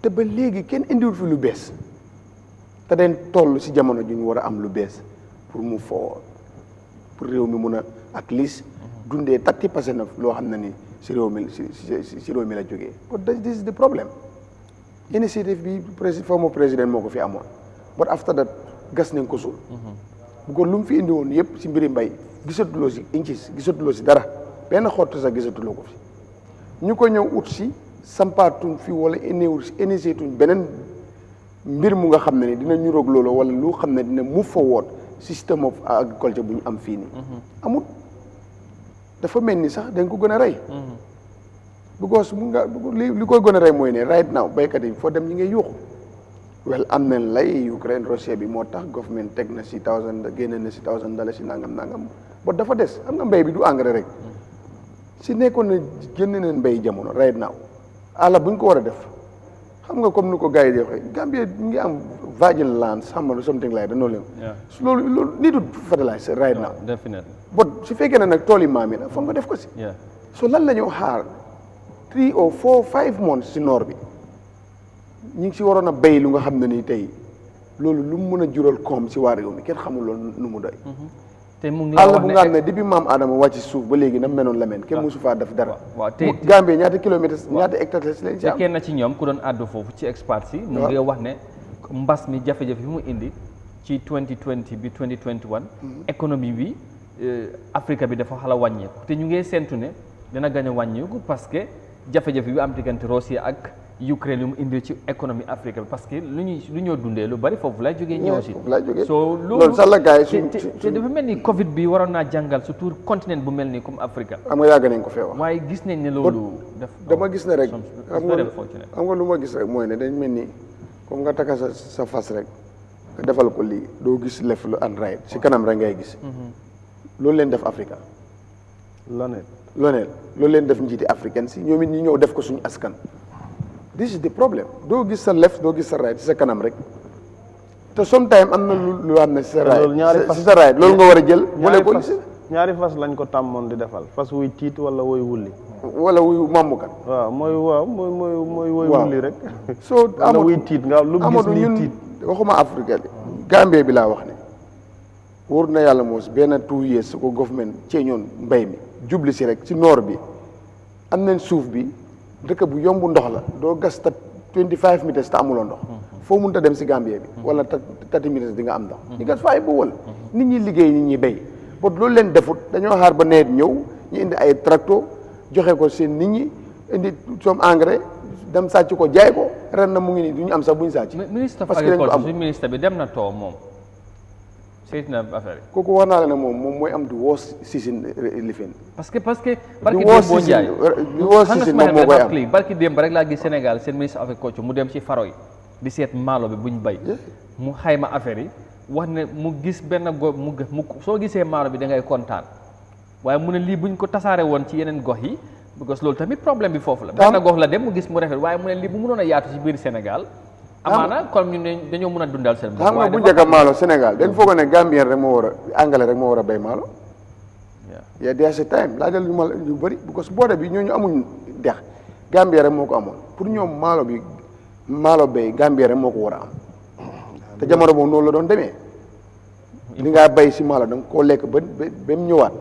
te ba léegi kenn indiwul fi lu bees te den toll si jamono ju ñu war a am lu bees pour mu foo pour réew mi mun a at least dundee 30% of loo xam ne ni si réew mi la jógee but this is the problem initiative bi former président moo ko fi amoon but after that gas nañ ko suul bu ko lu mu fi indi woon yëpp si mbiri mbay gisatuloo si incis gisatuloo si dara benn xottu sax gisatuloo ko fi ñu ko ñëw ut si sampaatuñ fi wala initiatuñ beneen mbir mu nga xam ne ni dina ñuroog loolu wala lu xam ne dina move forward system of agriculture bu ñu am fii nii amut dafa mel ni sax dañ ko gën a rey because mu nga li koy gën a rey mooy ne right now baykat yi foo dem ñi ngay yuuxu well am nañ lay Ukraine Russia bi moo tax government teg na si génne na si $1,000 si nangam ba dafa des xam nga mbéy bi du engrais rek si nekkoon na génne nañ mbéy jamono right now àlla bu ñu ko war a def xam nga comme ni ko gars yi di waxee Gambia ñu ngi am virgin lands xam nga something like that noonu leen loolu nii du fertilizer right now definitely but su fekkee ne nag tool yi maam yi la foog nga def ko si so lan la ñoo xaar 3 or 4 5 months si noor bi ñu ngi si waroon a béy lu nga xam ne nii tey loolu lu mu mën a jural koom si waa réew mi kenn xamul loolu nu mu doy te mu ngi àll bu nga xam ne depuis maam Adama wàcc suuf ba léegi na menoon la mel kenn mosu faa def dara Gambie ñaata kilomètres ñaata hectares lañ si am kenn ci ñoom ku doon àddu foofu ci experts yi mu ngi wax ne mbas mi jafe-jafe bi mu indi ci 2020 bi 2021 économie bi Afrique bi dafa xala wàññeeku te ñu ngi séntu ne dina gën a wàññeeku parce que jafe-jafe bi am diggante Russie ak Ukraine yu mu indi ci économie Afrique bi parce que lu ñoo dundee lu bari foofu lay jógee ñëw si so loolu sax la gars yi te dafa mel ni Covid bi waroon naa jàngal surtout continent bu mel ni comme Afrique am nga yàgg nañ ko fee wax waaye gis nañ ne loolu dama gis ne rek xam nga lu ma gis rek mooy ne dañ mel ni comme nga takka sa fas rek nga defal ko lii doo gis left lu and right si kanam rek ngay gis loolu leen def Afrique lonet loolu leen def njiiti africain si ñoom it ñu ñëw def ko suñu askan. this is the problem doo gis sa left doo gis sa right si sa kanam rek te sometime am na lu am ne si sa right si sa right loolu nga war a jël. ñaari fas lañ ko tàmmoon di defal fas wuy tiit wala woy wulli. wala wuy mambukat. mooy woy wulli rek. soo Amadou wuy tiit nga lu gis nii tiit. waxuma Afrique bi Gambie bi laa wax ne wóor na yàlla moos benn 2 years su ko government cee ñoon mbay mi jubli si rek si noor bi am nañ suuf bi dëkk bu yombu ndox la doo gas ta 25 minutes te amuloo ndox foo mënut a dem si Gambie bi wala 30 minutes di nga am ndox ñu gas faay bu wol nit ñi liggéey nit ñi béy bot loolu leen defut dañoo xaar ba nawet ñëw ñu indi ay tracteur joxe ko seen nit ñi indi soom engrais dem sàcc ko jaay ko ren na mu ngi nii du ñu am sax bu ñu sàcc. ministre of agriculture suñu ministre bi dem na too moom seet na affaire yi. kooku wax naa la ne moom mooy am du worst season lifin. parce que barki démb boo jaay du worst season moom moo koy am barki démb rek laa gis Sénégal seen ministre of agriculture mu dem ci faro yi di seet maalo bi buñ bay mu xayma affaire yi wax ne mu gis benn gox mu soo gisee maalo bi da ngay kontaan waaye mu ne lii buñ ko tasaare woon ci yeneen gox yi. because loolu tamit problème bi foofu la. benn gox la dem mu gis mu rafet waaye mu ne lii bu mënoon a yaatu ci biir Sénégal. amaana comme ñu ne dañoo mën a dundal seen bopp. xam nga bu njëkk a maalo Sénégal dañ foog ne Gambien rek moo war a Anglais rek moo war a béy maalo. yeah there's a time laa jël ñu bëri because boode bi ñooñu amuñ dex Gambien rek moo ko amoon pour ñoom maalo béy Gambien rek moo ko war a am te jamono boobu noonu la doon demee. li ngaa béy si maalo da nga koo lekk ba mu ñëwaat.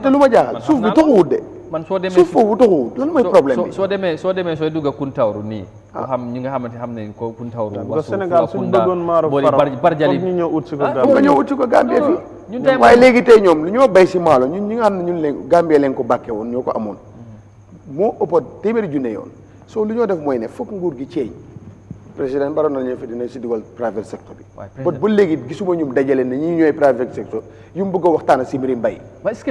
te lu ma jaaxal suuf bi taxuwut de. man soo demee suuf foofu taxuwut lan mooy problème bi. soo demee sooy dugg a Kuntawru nii. ñi nga xamante xam ne ko Kuntawru. parce que Sénégal suñ bëggoon maaro faro barjali ñu ñëw ut si ko Gambie. nga ñëw ut si ko Gambie fii. waaye léegi tey ñoom lu ñoo béy si maalo ñun ñi nga xam ne ñun leen Gambie leen ko bàkkee woon ñoo ko amoon. moo ëpp téeméeri junne yoon soo lu ñoo def mooy ne fokk nguur gi ceeñ président Barrow na ñëw fi dina si dugal private sector bi. ba léegi gisuma ñum dajale ne ñi ñooy private sector yu mu bëgg a waxtaan si mbiri mbay.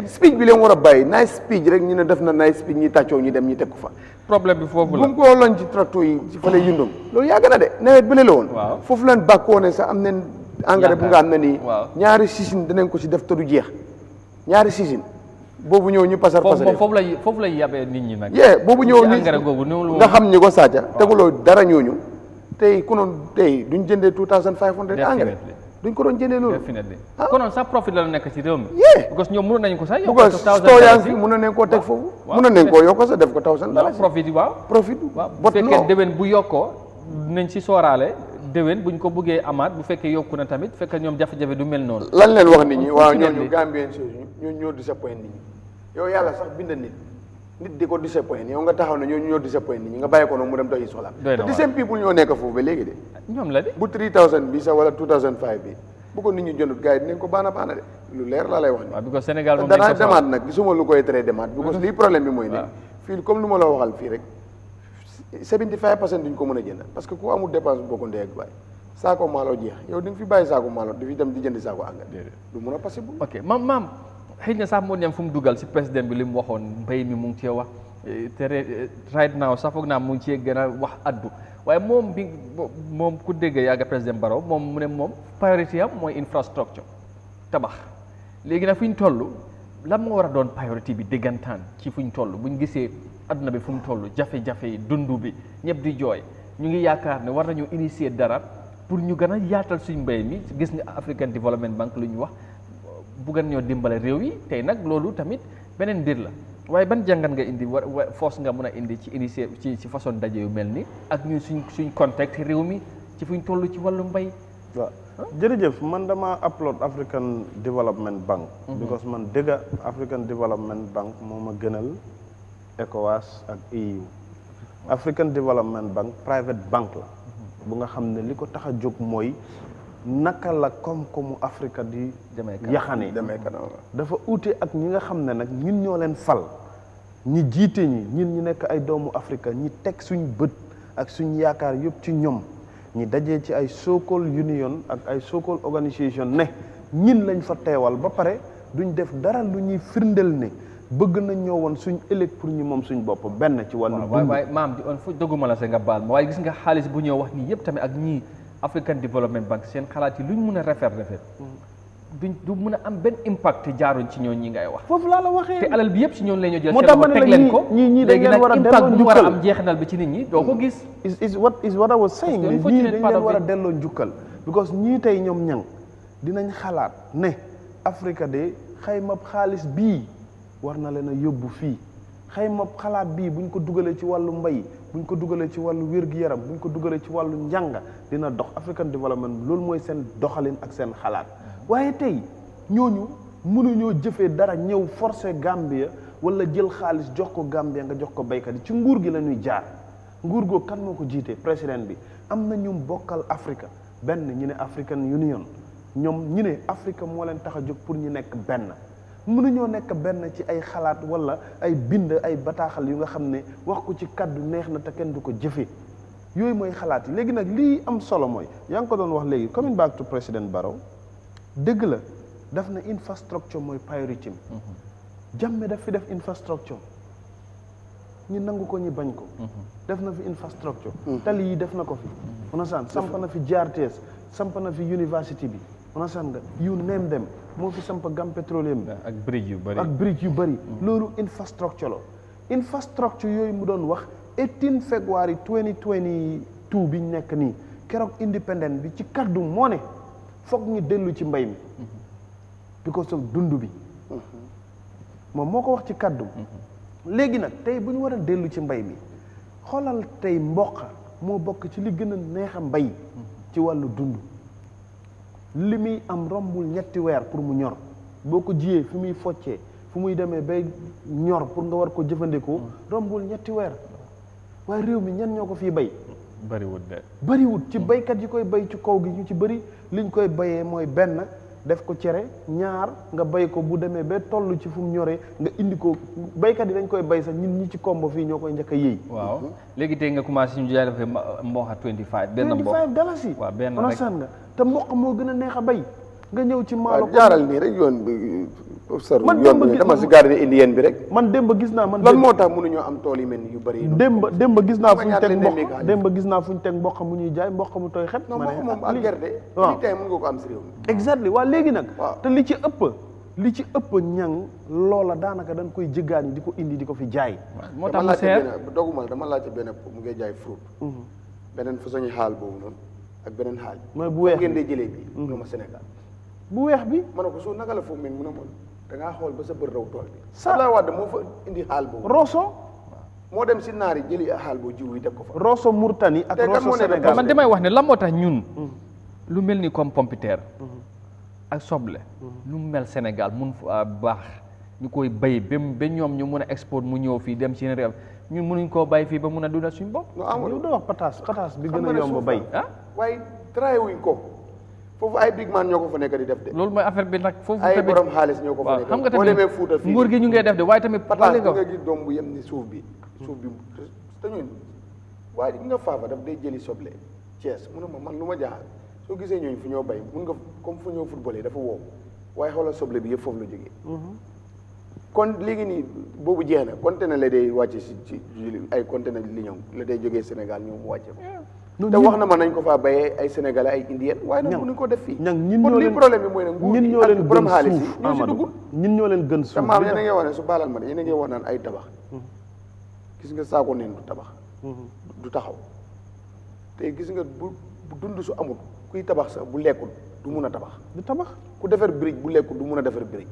speech bi leen war a bàyyi nice speech rek ñu ne def na nice speech ñi tàccoo ñu dem ñi teg ko fa. problème bi foofu la bu mu ko loon ci tracteur yi ci fële yundum loolu yàgg na de nawet bële la woon. foofu leen bàkkoo ne sax am nañ engrais bu nga xam ne nii. ñaari season dinañ ko si def te du jeex ñaari season. boobu ñëw ñu pasar foofu lay yabee nit ñi nag. boobu ñëw ñu nga xam ñi ko sàcca teguloo dara ñooñu tey ku noon tey duñ jëndee 2500 engrais duñ ko doon jëndee loolu. konoon sax profit la nekk ci réew mi. because ñoom mënoon nañu ko sax. because store yaa ngi fi mënoon nañ koo teg foofu. mënoon nañ koo yokk sax def ko 1000 dollars. profit yi waaw. profit bu fekkee déwén bu yokkoo nañ ci sooraale déwén buñ ko buggee amaat bu fekkee yokku na tamit fekk ñoom jafe-jafe du mel noonu. lan leen wax nit ñi waaw ñooñu Gambien ñoo ñoo disappoint nit ñi yow yàlla sax bind nit di ko disappoint yow nga taxaw ne ñoo disappoint nit ñi nga bàyyi ko noonu mu dem doxi soxla te di seen people ñoo nekk foofu ba léegi de ñoom la de bu 3000 bi sax wala 2005 bi bu ko nit ñi jëndut gars yi dinañ ko baana de lu leer laa lay wax ni because Sénégal moom danaa demaat nag gisuma lu koy tere demaat because lii problème bi mooy ne fii comme lu ma la waxal fii rek 75% duñ ko mën a jënd parce que ku amul dépense boo ko ndee ak bàyyi saako maalo jeex yow di nga fi bàyyi saako maalo di fi dem di jëndi saako engrais du mën a possible. ok maam xëy na sax moo dem fu mu dugal si président bi li mu waxoon mbéy mi mu ngi cee wax te right now sax foog naa mu ngi cee gën a wax addu waaye moom ku dégg yàgga président Barrow moom mu ne moom priorité am mooy infrastructure tabax léegi nag fu ñu toll lan moo war a doon priorité bi déggantaan ci fu ñu toll bu ñu gisee adduna bi fu mu toll jafe-jafe yi dundu bi ñëpp di jooy ñu ngi yaakaar ne war nañu initier dara pour ñu gën a yaatal suñ mbéy mi gis nga African Development Bank lu ñu wax buggan ñoo dimbale réew yi tey nag loolu tamit beneen mbir la waaye ban jàngat nga indi force nga mën a indi ci initier ci façon daje yu mel ni ak ñun suñ contexte réew mi ci fuñ toll ci wàllu mbay. waaw jërëjëf man dama upload African Development Bank. because man dëgga African Development Bank moo ma gënal ECOWAS ak EU. African Development Bank private bank la. bu nga xam ne li ko tax a jóg mooy. naka la koom-koomu Afrique di yaxane dafa uute ak ñi nga xam ne nag ñun ñoo leen fal ñi jiite ñi nekk ay doomu Afrique ñi teg suñ bët ak suñ yaakaar yëpp ci ñoom ñi dajee ci ay so-called union ak ay so-called organisation ne ñin lañ fa teewal ba pare duñ def dara lu ñuy firndeel ne bëgg nañ ñoo woon suñ ëllëg pour ñu moom suñ bopp benn ci wàllu dund waaye maam di on fu dëgguma la sa nga baal ma waaye gis nga xaalis bu ñëw wax nii yëpp tamit ak ñii African Development Bank seen xalaat yi lu ñu mën a rafet du mën a am benn impact te jaaruñ ci ñoon ñi ngay wax. foofu laa la waxee. te alal bi yëpp si ñoon la ñu jël. moo tax ma ne la ñii dañ leen war a delloo impact bu mu war a am jeexinal bi ci nit ñi doo ko gis. is what I was saying. ñii dañ leen war a delloo njukkal. because ñii tey ñoom ñang dinañ xalaat ne Afrique de xayma xaalis bii war na leen a yóbbu fii xayma xalaat bii buñ ko dugalee ci wàllu mbay buñ ko dugalee ci wàllu wér-gu-yaram buñ ko dugalee ci wàllu njàng dina dox African development loolu mooy seen doxalin ak seen xalaat waaye tey ñooñu mënuñoo jëfee dara ñëw forcer Gambia wala jël xaalis jox ko Gambia nga jox ko baykat yi ci nguur gi la ñuy jaar nguur googu kan moo ko jiite président bi am na ñu bokkal Afrique benn ñu ne African Union ñoom ñu ne Afrique moo leen tax a jóg pour ñu nekk benn mënuñoo nekk benn ci ay xalaat wala ay bind ay bataaxal yu nga xam ne wax ko ci kaddu neex na te kenn du ko jëfee yooyu mooy xalaat yi léegi nag lii am solo mooy yaa ngi ko doon wax léegi coming back to président Barrow dëgg la daf na infrastructure mooy priority Jammeh daf fi def infrastructure ñi nangu ko ñi bañ ko def na fi infrastructure tali yi def na ko fi onasaan samp na fi GRTS samp na fi university bi onasaan nga you name them moo fi samp Gam Petroleum bi ak bridge yu bëri loolu infrastructure la infrastructure yooyu mu doon wax 18 February 2022 bi ñu nekk nii keroog independent bi ci kaddu moo ne foog ñu dellu ci mbay mi because of dund bi moom moo ko wax ci kaddu léegi nag tey bu ñu war a dellu ci mbay mi xoolal tey mboq moo bokk ci li gën a neex a mbay ci wàllu dund li muy am rombul ñetti weer pour mu ñor boo ko jiyee fi muy foccee fu muy demee bay ñor pour nga war ko jëfandikoo rombul ñetti weer waaye réew mi ñan ñoo ko fii bay bariwut ci baykat yi koy bay ci kaw gi ñu ci bëri liñ koy bayee mooy benn def ko cere ñaar nga bay ko bu demee ba toll ci fu mu ñoree nga indi ko baykat yi dañ koy bay sax ñun ñi ci kombo fii ñoo koy njëkk a yëy waaw léegi tey nga commencé ñu jaay dafay mboqa 25 benn mboq 25 dalasi waaw benn rek nga te mboq moo gën a neex a bay nga ñëw ci maalo jaaral nii rek yoon bi yoon bi dama si garde indien bi rek man démb gis naa man lan moo tax mënuñoo am tool yi mel ni yu bëri démb gis naa fu ñu teg mboq démb gis naa fu ñu teg mboq mu ñuy jaay mboq mu tooy xet non mboq moom ak gerte li tey mën nga ko am si réew mi exactly waa léegi nag te li ci ëpp ñang loola daanaka dañ koy jëggaan di ko indi di ko fi jaay moo tax mu seer dogumal dama laajte benn mu ngay jaay fruit beneen façon xaal boobu noonu ak beneen xaal mooy bu weex ngeen dee jëlee bi ma Sénégal bu weex bi ma ne ko su naka la foofu mel mu ne ma da ngaa xool ba sa bër raw tool bi Abdoulaye Wade moo fa indi xaal boobu Rosso moo dem si naar yi jëli xaal boobu jiw yi def ko fa Rosso Mauritanie ak Rosso Sénégal man damay wax ne lan moo tax ñun lu mel ni comme pompiteer ak soble lu mel Sénégal mun fa baax ñu koy bay ba ñoom ñu mun a export mu ñëw fii dem ci réew ñun mënuñ koo bay fii ba mun a dundal suñu bopp yow da wax pataas bi gën a yomb bay waaye traité wuñ ko foofu ay big man ñoo ko fa nekk di def de loolu mooy affaire bi nag foofu ay borom xaalis ñoo ko fa nekk xam nga boo demee Fuuta fii nguur gi ñu ngay def de waaye tamit pataas nga gis doom bu yem ni suuf bi te ñun waaye nga faafa daf day jëli soble Thiès mu ne ma man lu ma jaaxal soo gisee ñooñu fu ñoo bay mun nga comme fu ñoo footballé dafa wow waaye xoolal soble bi yëpp foofu la jógee kon léegi nii boobu jeex na conteneur la day wàcce ci ay conteneur liñoŋ la day jógee Sénégal ñoom mu wàcce ko te wax na ma nañ ko faa bayee ay sénégalais ay indien waaye nag mënuñ ko def fii kon li problème bi mooy ne nguur gi ak borom xaalis yi ñoo si dugul ñun ñoo leen gën suuf te maam yéen a ngi wax ne su baalal ma ne yéen a ngi wax naan ay tabax gis nga saako neen du tabax du taxaw te gis nga bu dund su amul kuy tabax sax bu lekkul du mun a tabax du tabax ku defar brique bu lekkul du mun a defar brique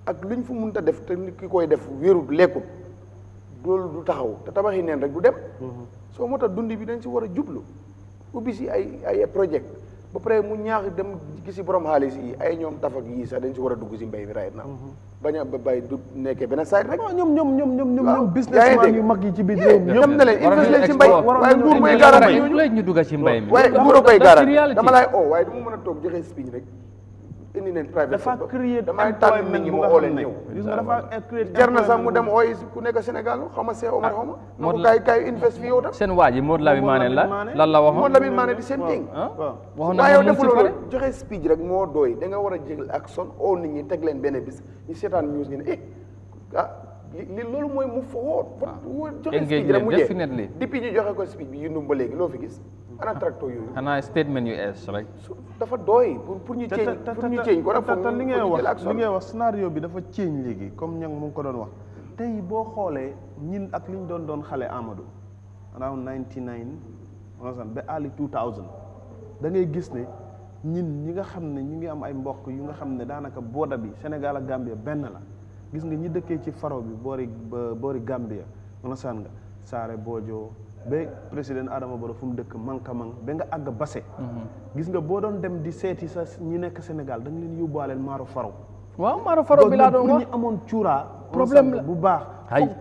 ak luñ fu mun ta def te nit ki koy def wérul lekkul loolu du taxaw te tabax yi neen rek du dem soo moo tax dund bi dañ si war a jublu ubbi si ay projet ba pare mu ñaax dem gisi borom xaalis yi ay ñoom tafak yii sax dañ si war a dugg si mbay bi right now bañ a ba bàyyi du nekkee benn side rek ñoom businessman yu mag yi ci biir réew mi ñoom ne leen invest leen si mbay waaye nguur mooy garanti ñu dugg ci mbay mi waaye nguur koy garanti dama laay oo waaye du mu mën a toog joxe speech rek indi neen private dafa créer damay tànn nit ñi mu oo leen ñëw gis nga dafa créer jar na sax mu dem ooy ku nekk Sénégal xaw ma Cheikh Omar xaw ma na ko kaay invest fi yow tam seen waa ji Modou Lamine Mané lan la waxoon Modou Lamine Mané di same thing waaye yow defu loolu joxe speech rek moo doy da nga war a jël action oo nit ñi teg leen benn bis ñu seetaan news ñu ne li loolu mooy mu forward. joxe speech rek mu definitely. depuis ñu joxe ko speech bi yundum ba léegi loo fi gis. ana tracteur yooyu. xanaa statement yu es rek. dafa doy pour ñu ceeñ ko rek foog li ngay wax scénario bi dafa ceeñ léegi comme ñang mu ngi ko doon wax tey boo xoolee ñin ak li ñu doon xale Amadou around 99 ba early 2000 da ngay gis ne ñi nga xam ne ñu ngi am ay mbokk yu nga xam ne daanaka booda bi Sénégal ak Gambia benn la gis nga ñi dëkkee ci faro bi boori Gambia understand nga Saare Bojo ba président Adama Barrow fu mu dëkk Mankamang ba nga àgg Basse gis nga boo doon dem di seeti sa ñi nekk Sénégal da nga leen yóbbaaleel Maaro Faro waaw Maaro Faro bi laa doon wax ñi amoon cuura problème la bu baax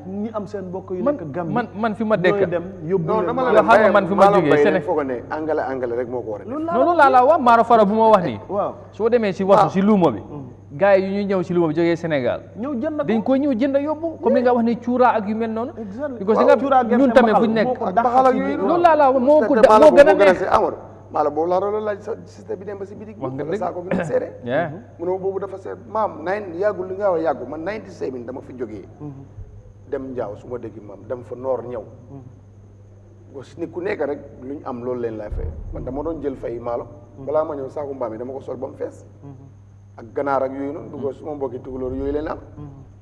ñi am seen mbokk yu nekk Gambie man fi ma dëkk dem yóbbu leen yoo xam nga man fi ma jógee Sénégal foog ne angale rek moo ko war a def loolu laa la wax Maaro Faro bu ma wax nii waaw soo demee si waxu si luuma bi gars yi yu ñuy ñëw si luuma bi jógee Sénégal ñëw jënd ko dañ ko ñëw jënd yóbbu comme li nga wax ne cuura ak yu mel noonu because cuura ñun tamit fu ñu nekk loolu laa la wax moo gën a nekk maalo boobu laa doon laaj sa système bi dem ba si bitig bi saako bi na seere mu ne ma boobu dafa seer maam yàggul li nga wax yàggul man 97 dama fi jógee dem Njaaw su ma dégg maam dem fa noor ñëw ni ku nekk rek lu ñu am loolu leen lay fay man dama doon jël fay maalo balaa ma ñëw saako mbaam yi dama ko sol ba mu fees ak ganaar ak yooyu noonu du ko su ma mbokki tukulóor yooyu leen am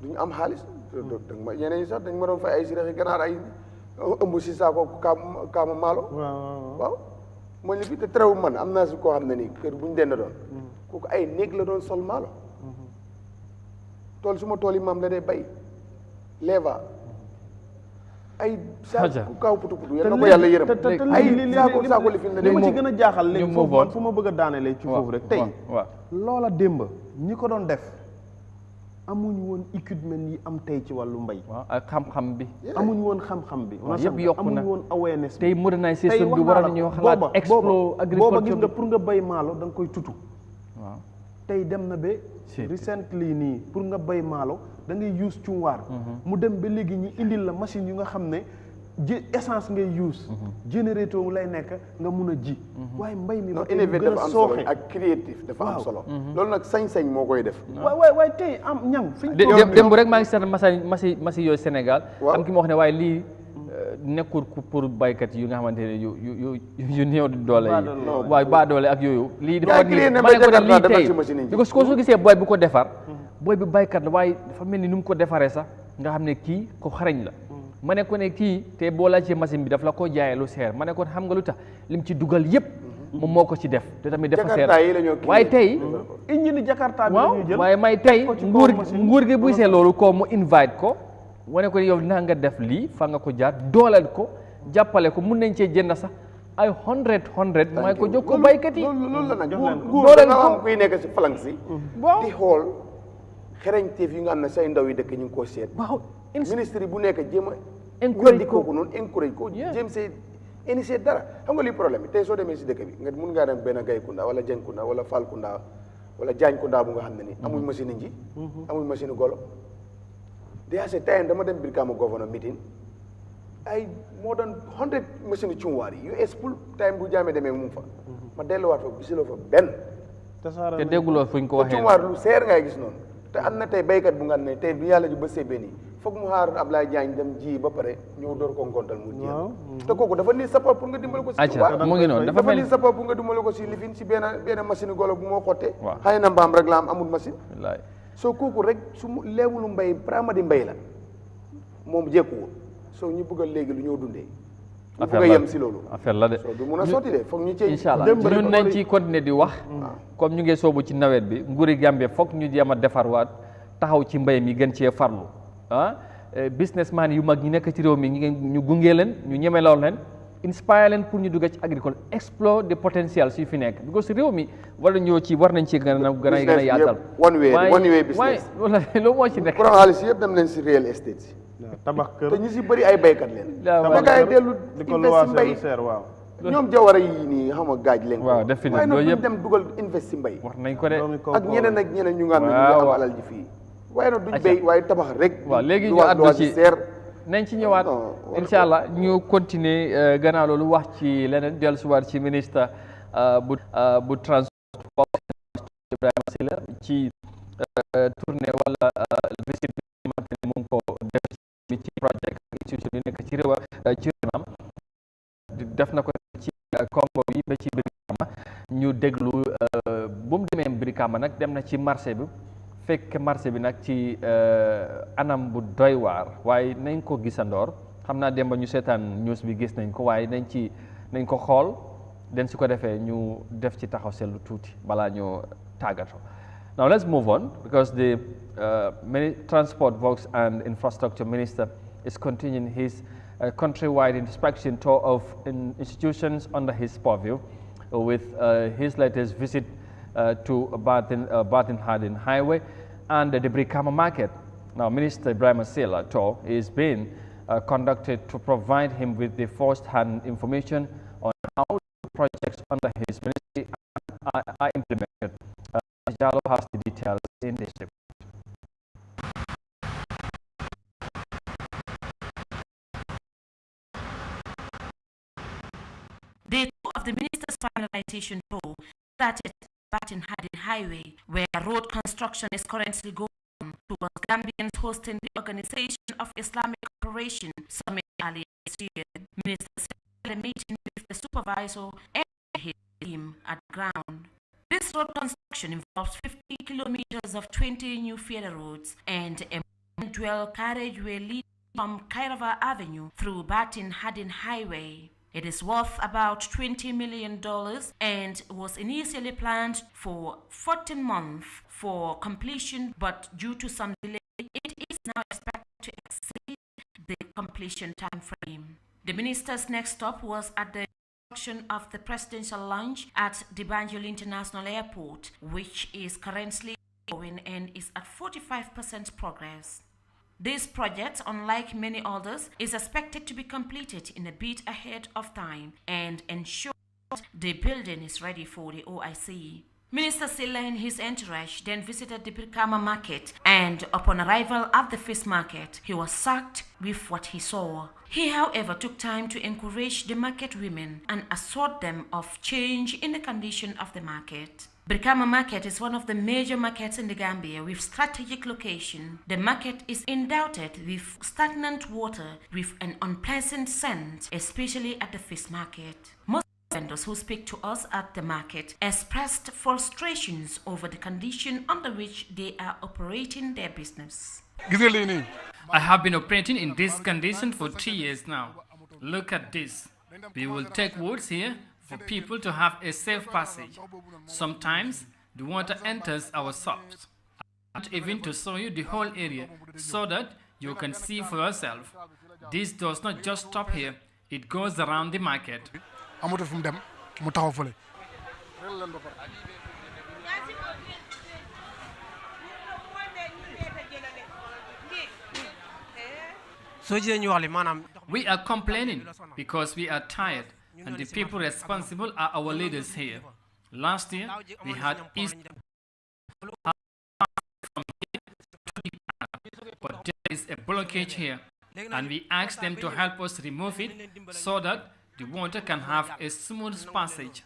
duñu am xaalis danga ma ñeneen ñi sax dañ ma doon fay ay si rexi ganaar ay ëmb si saako kaama maalo waaw mooy li fi te terewu man am naa si koo xam ne nii kër bu ñu dend doon kooku ay néeg la doon sol maalo tool suma tool yi maam la dee bay leeva ay saako kaw putu putu yal na ko yàlla yërëm ay saako li fi ne li ma ci gën a jaaxal léegi foofu man fu ma bëgg a daanelee ci foofu rek tey loola démb ñi ko doon def amuñu woon équipement yi am tey ci wàllu mbay. waaw ak xam-xam bi. amuñu woon xam-xam bi. yëpp yokku na amuñu woon awareness bi. tey modernisation bi war nañoo xalaat explo agriculture booba gis nga pour nga bay maalo da nga koy tutu. waaw tey dem na ba. recently nii pour nga bay maalo da ngay use cunwaar. mu dem ba léegi ñi indil la machine yu nga xam ne essence ngay use. générateur lay nekk nga mun a ji. waaye mbay mi ba tey mu gën a sooxe ak créatif dafa am solo. loolu nag sañ-sañ moo koy def. waaye tey am ñam. démb rek maa ngi seet masi yooyu Sénégal. am ki ma wax ne waaye lii nekkul pour baykat yu nga xamante ne yu néew doole yi. waaye baa doole ak yooyu. lii dafa ma ne ko ne lii tey because ko soo gisee booy bi ko defar. booy bi baykat la waaye dafa mel ni nu mu ko defaree sax nga xam ne kii ko xarañ la. ma ne ko ne kii te boo laajtee machine bi daf la ko jaayee lu seer ma ne ko xam nga lu tax lim ci dugal yëpp moom moo ko ci def te tamit dafa seer waaye tey indi Jakarta bi la ñuy jël waaye may tey nguur gi buy see loolu ko mu invite ko wane ko yow dina nga def lii fa nga ko jaar dooleel ko jàppale ko mun nañ cee jënd sax ay 100 mooy ko jox ko baykat yi loolu la nag dooleel ko am kuy nekk si falang si di xool xereñteef yi nga xam ne say ndaw yi dëkk ñu ngi koo seet ministre bu nekk jéem a encourage kooku noonu encourage ko jéem see initier dara xam nga lii problème bi tey soo demee si dëkk bi nga mun ngaa dem benn Gaykunda wala Jenkunda wala Falkunda wala Jaañkunda bu nga xam ne nii amuñ machine nji amuñ machine golo déjà c'est time dama dem Brikama governor meeting ay more than 100 machine cunwaar yi US pour time bu jaamee demee mu fa ma delluwaat fa gisuloo fa benn te dégguloo fuñ ko waxee cunwaar lu seer ngay gis noonu te am na tey béykat bu nga ne tey bi yàlla ji ba seebee nii foog mu xaar Ablaye Diagne dem ji ba pare ñëw door ko ngontal mu jeex te kooku dafa nii support pour nga dimbale ko si mu ngi noonu dafa nii support pour nga dimbale ko si lifin si benn machine golo bu moo xottee xëy na mbaam rek la am amul machine soo kooku rek su mu leewulu mbay pramadi mbay la moom jekkuwul soo ñu bëgg a léegi lu ñoo dundee ñu bëgg a yem si loolu affaire la de soo du mun a sotti de foog ñu cee incha allah ñun nañ ci continuer di wax comme ñu ngi soobu ci nawet bi nguuri Gambie foog ñu jéem a defarwaat taxaw ci mbay mi gën cee farlu businessman yu mag ñi nekk ci réew mi ñu gunge leen ñu ñemeloo leen inspire leen pour ñu dugg ci agricole explore the potential su fi nekk because réew mi war nañ ci gën a yaatal one way business waaye loolu moo ci nekk pour xaalis yëpp dem leen si real estate si tabax kër te ñu si bëri ay baykat leen tabax gaay dellu invest si mbay ñoom jawara yi nii xam nga gaaj leen waaw def waaye nag ñu dem dugal invest si mbay war nañ ko de ak ñeneen ñu nga xam ne ñu am alal ji fii waaye nag duñ béy waaye tabax rek waaw léegi ñu àddu ci nañ ci ñëwaat incha allah ñu continuer gannaaw loolu wax ci leneen dellusiwaat ci ministre bu transport Ibrahima Silla ci tournée wala visite bi xamante ne mu ngi ko def ci projet institution yi nekk ci réewam def na ko ci Congo bi ba ci Brikama ñu déglu bu mu demee Brikama nag dem na ci marché bi fekk marché bi nag ci anam bu doy waar waaye nañ ko gisandoor xam naa dem ba ñu seetaan news bi gis nañ ko waaye nañ ko xool den su ko defee ñu def ci taxaw seetlu tuuti balaa ñoo tàggatoo. Now let's move on because the Transport, Works and Infrastructure Minister is continuing his countrywide inspection tour of institutions under his purview with his latest visit to Barton Harding Highway and the Brikama Market. Now, Minister Ibrahim Asila tour is being conducted to provide him with the first-hand information on how the projects under his ministry are implemented. Jalo has the details in this report. Day 2 of the minister's finalization tour started at Barton Harding Highway, where road construction is currently going on towards Gambians hosting the Organization of Islamic Cooperation Summit earlier this year. Minister said a meeting with the supervisor and his team at the ground. This road construction involves 50 kilometers of 20 new feeder roads and a dual carriageway leading from Kairava Avenue through Barton Harding Highway. It is worth about $20 million and was initially planned for 14 months for completion, but due to some delay, it is now expected to exceed the completion time frame. The minister's next stop was at the construction of the presidential lounge at the Banjul International Airport, which is currently going and is at 45% progress. This project, unlike many others, is expected to be completed in a bit ahead of time and ensure the building is ready for the OIC. Minister Silla and his entourage then visited the Brikama market, and upon arrival at the fish market, he was shocked with what he saw. He, however, took time to encourage the market women and assured them of change in the condition of the market. Brikama Market is one of the major markets in the Gambia with strategic location. The market is endowed with stagnant water with an unpleasant scent, especially at the fish market. Most vendors who speak to us at the market expressed frustrations over the condition under which they are operating their business. I have been operating in this condition for 3 years now. Look at this. We will take woods here for people to have a safe passage. Sometimes the water enters our shops. I want even to show you the whole area so that you can see for yourself. This does not just stop here, it goes around the market. We are complaining because we are tired, and the people responsible are our leaders here. Last year, we had East from here to the but there is a blockage here, and we asked them to help us remove it so that the water can have a smooth passage.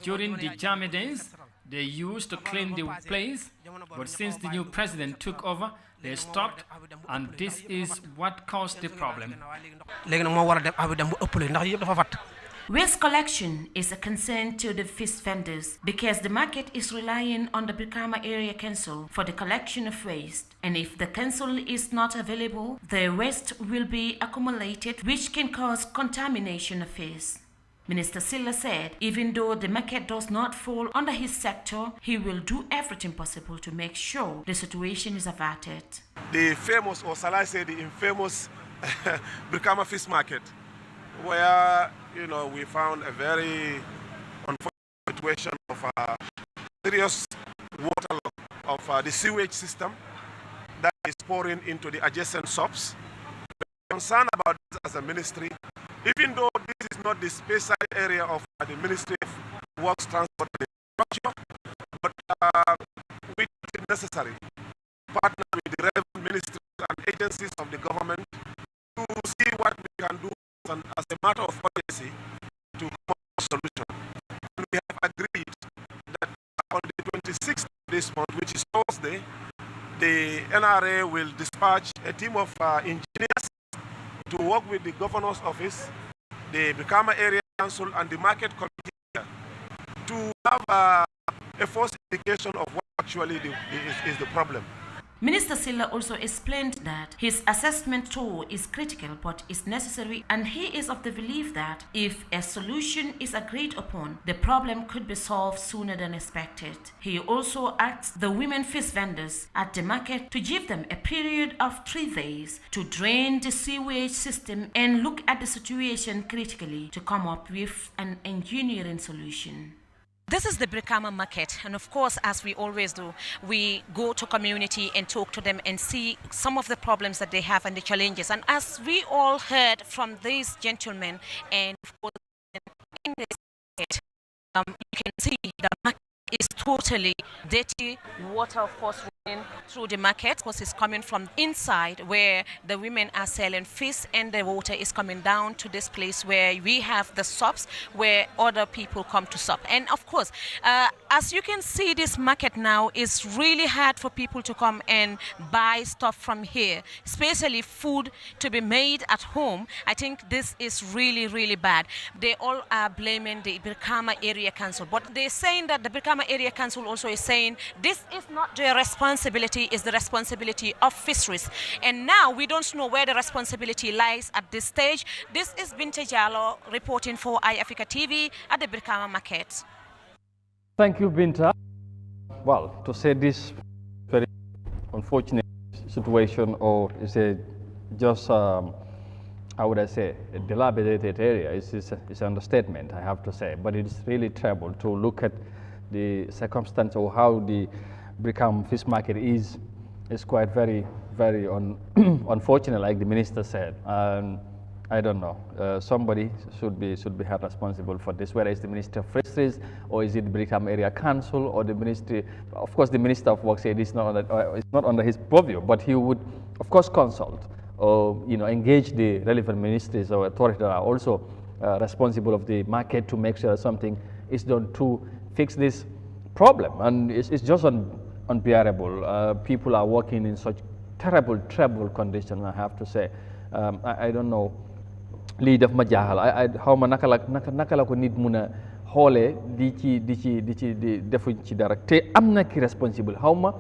During the Jame days, they used to clean the place, but since the new president took over, they stopped, and this is what caused the problem. Waste collection is a concern to the fish vendors because the market is relying on the Brikama Area Council for the collection of waste. And if the council is not available, the waste will be accumulated, which can cause contamination of fish. Minister Silla said even though the market does not fall under his sector, he will do everything possible to make sure the situation is averted. The famous, or shall I say the infamous Brikama Fish Market, where we found a very unfortunate situation of serious waterlogging of the sewage system that is pouring into the adjacent shops. We're concerned about this as a ministry, even though this is not the special area of the Ministry of Works, Transport and Infrastructure, but we think it necessary to partner with the relevant ministries and agencies of the government to see what we can do as a matter of policy to come up with a solution. And we have agreed that on the 26th of this month, which is Thursday, the NRA will dispatch a team of engineers to work with the governor's office, the Brikama Area Council, and the market committee to have a first indication of what actually is the problem. Minister Silla also explained that his assessment tool is critical but is necessary, and he is of the belief that if a solution is agreed upon, the problem could be solved sooner than expected. He also asked the women fish vendors at the market to give them a period of 3 days to drain the sewage system and look at the situation critically to come up with an engineering solution. This is the Brikama market, and of course, as we always do, we go to community and talk to them and see some of the problems that they have and the challenges. And as we all heard from these gentlemen, and of course, in this market, you can see the market is totally dirty. Water, of course, running through the market, because it's coming from inside where the women are selling fish, and the water is coming down to this place where we have the shops where other people come to shop. And of course, as you can see, this market now is really hard for people to come and buy stuff from here, especially food to be made at home. I think this is really, really bad. They all are blaming the Brikama Area Council, but they're saying that the Brikama Area Council also is saying this is not their responsibility, it's the responsibility of fisheries. And now we don't know where the responsibility lies at this stage. This is Binta Jallow reporting for iAfrica TV at the Brikama market. Thank you, Binta. Well, to say this very unfortunate situation, or is it just, how would I say, a dilapidated area, is an understatement, I have to say. But it's really terrible to look at the circumstance or how the Brikama fish market is quite very, very unfortunate, like the minister said. I don't know. Somebody should be held responsible for this. Whether it's the Minister of Fisheries, or is it the Brikama Area Council, or the Ministry? Of course, the Minister of Work said it's not under his purview, but he would, of course, consult or engage the relevant ministries or authorities that are also responsible of the market to make sure something is done to fix this problem. And it's just unbearable. People are working in such terrible conditions, I have to say. I don't know. Lii daf ma jaaxal xaw ma naka la ko nit mun a xoolee di defuñ ci dara te am na ki responsible xaw ma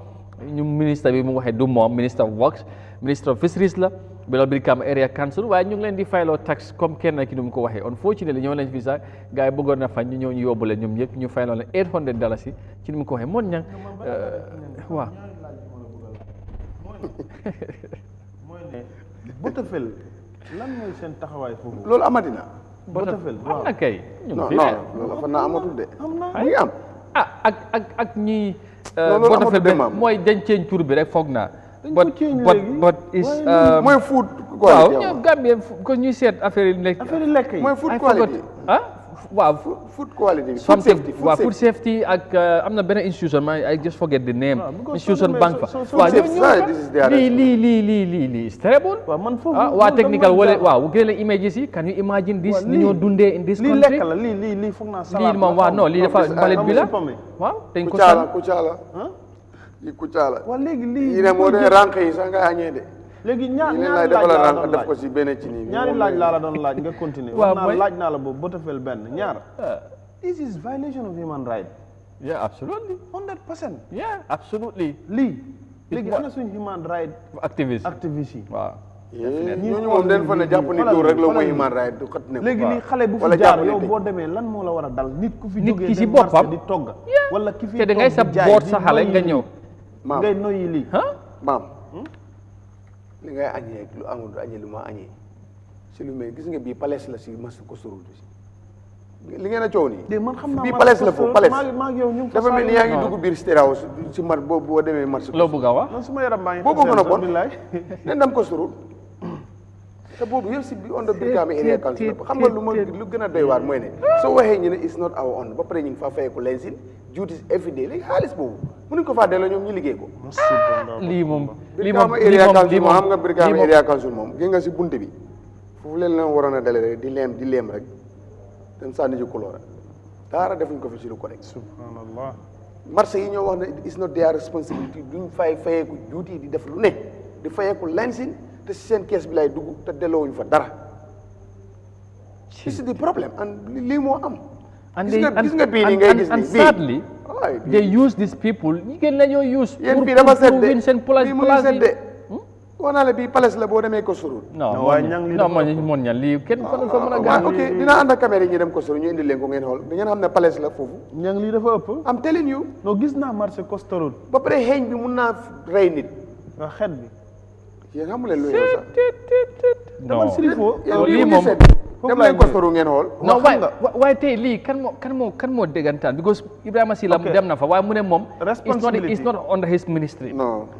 ñu ministre bi mu waxee du moom Minister of Works, Minister of Fisheries la bi Brikama Area Council, waaye ñu ngi leen di fayloo tax comme kenn ki nu mu ko waxee. Unfortunately ñoo leen fi sax gars yi bëggoon na fañ ñu ñëw ñu yóbbule ñoom ñëpp ñu fayloo leen $800 ci nu mu ko waxee moon ñang waaw Butterfield lan mooy seen taxawaay foofu. loolu amati na. Butterfield am na kay. non loolu fa naa amatul de. am na ngi am. ak ñi. Butterfield bi mooy dañ ceeñ tur bi rek foog naa. but is mooy food quality. waaw ñoom Gambien ko ñuy seet affaire yi lekk yi mooy food quality. waaw food quality. food safety ak am na benn institution I just forget the name. institution bank fa. waaw lii is terrible. waa technical wala waaw gën la images yi can you imagine this ni ñoo dundee in this country. lii foog naa salaat lii moom waaw non lii dafa mbalit bi la waaw dañ ko Kucala. waaw léegi lii yi ne moo de rànq yi sax nga añee de. léegi ñaari laaj laa doon def ko si benn ci nii. ñaari laaj laa la doon laaj nga continuer. waaw laaj naa la boobu Butterfield benn ñaar. this is violation of human rights. yeah absolutely. 100%. yeah absolutely. lii léegi ana suñu human rights. activiste yi waaw. ñooñu moom dañ fa ne jàpp ni loolu rek la mooy human rights du xat ne. léegi lii xale bu fi jaar yow boo demee lan moo la war a dal nit ku fi jógee si boppam di togg. wala ki fi te da ngay sa boot sa xale nga ñëw. ngay noyyi lii. maam li ngay añee lu amul añee lu ma añee si lu mel gis nga bii palace la si mas ko surul li ngeen a coow nii. de man xam naa bii palace la foofu palace maa ngi yow ñu dafa mel ni yaa ngi dugg biir State House si mar boo demee marché. loo bëgg a wax. man suma yaram baa ngi boobu mën a bon nen dam ko surul te boobu yëpp si bi on the Brikama Area Council xam nga lu gën a doy waar mooy ne soo waxee ñu ne it's not our own ba pare ñu ngi faa fayee ko lensin duties every day léegi xaalis boobu mënuñ ko faa delloo ñoom ñu liggéey ko. lii moom Brikama Area Council moom xam nga Brikama Area Council moom gis nga si bunte bi foofu leen waroon a dale rek di leem rek dem sànni ji couleur dara defuñ ko fi si lu correct. subhanallah marché yi ñoo wax ne it's not their responsibility duñ fayeeku juuti di def lu ne di fayeeku lensin te si seen kees bi lay dugg te delloowuñ fa dara this is the problem and lii moo am and gis nga bii nii ngay gis and sadly they use these people ñi gën lañoo use yéen bii dafa set de bii mu ngi set de wax naa la bii palace la boo demee ko surut non moon ñan lii kenn ko fa mën a gaañ ok dinaa ànd ak caméra yi ñu dem ko surut ñu indi leen ko ngeen xool da ngeen xam ne palace la foofu ñang lii dafa ëpp am telling you non gis naa marché Costa Road ba pare xeeñ bi mun naa rey nit nga xet bi yéen xamu leen lu yow sax dama sirifo lii moom dem leen Costa Road ngeen xool non waaye tey lii kan moo déggantaan because Ibrahima Silla dem na fa waaye mu ne moom it's not under his ministry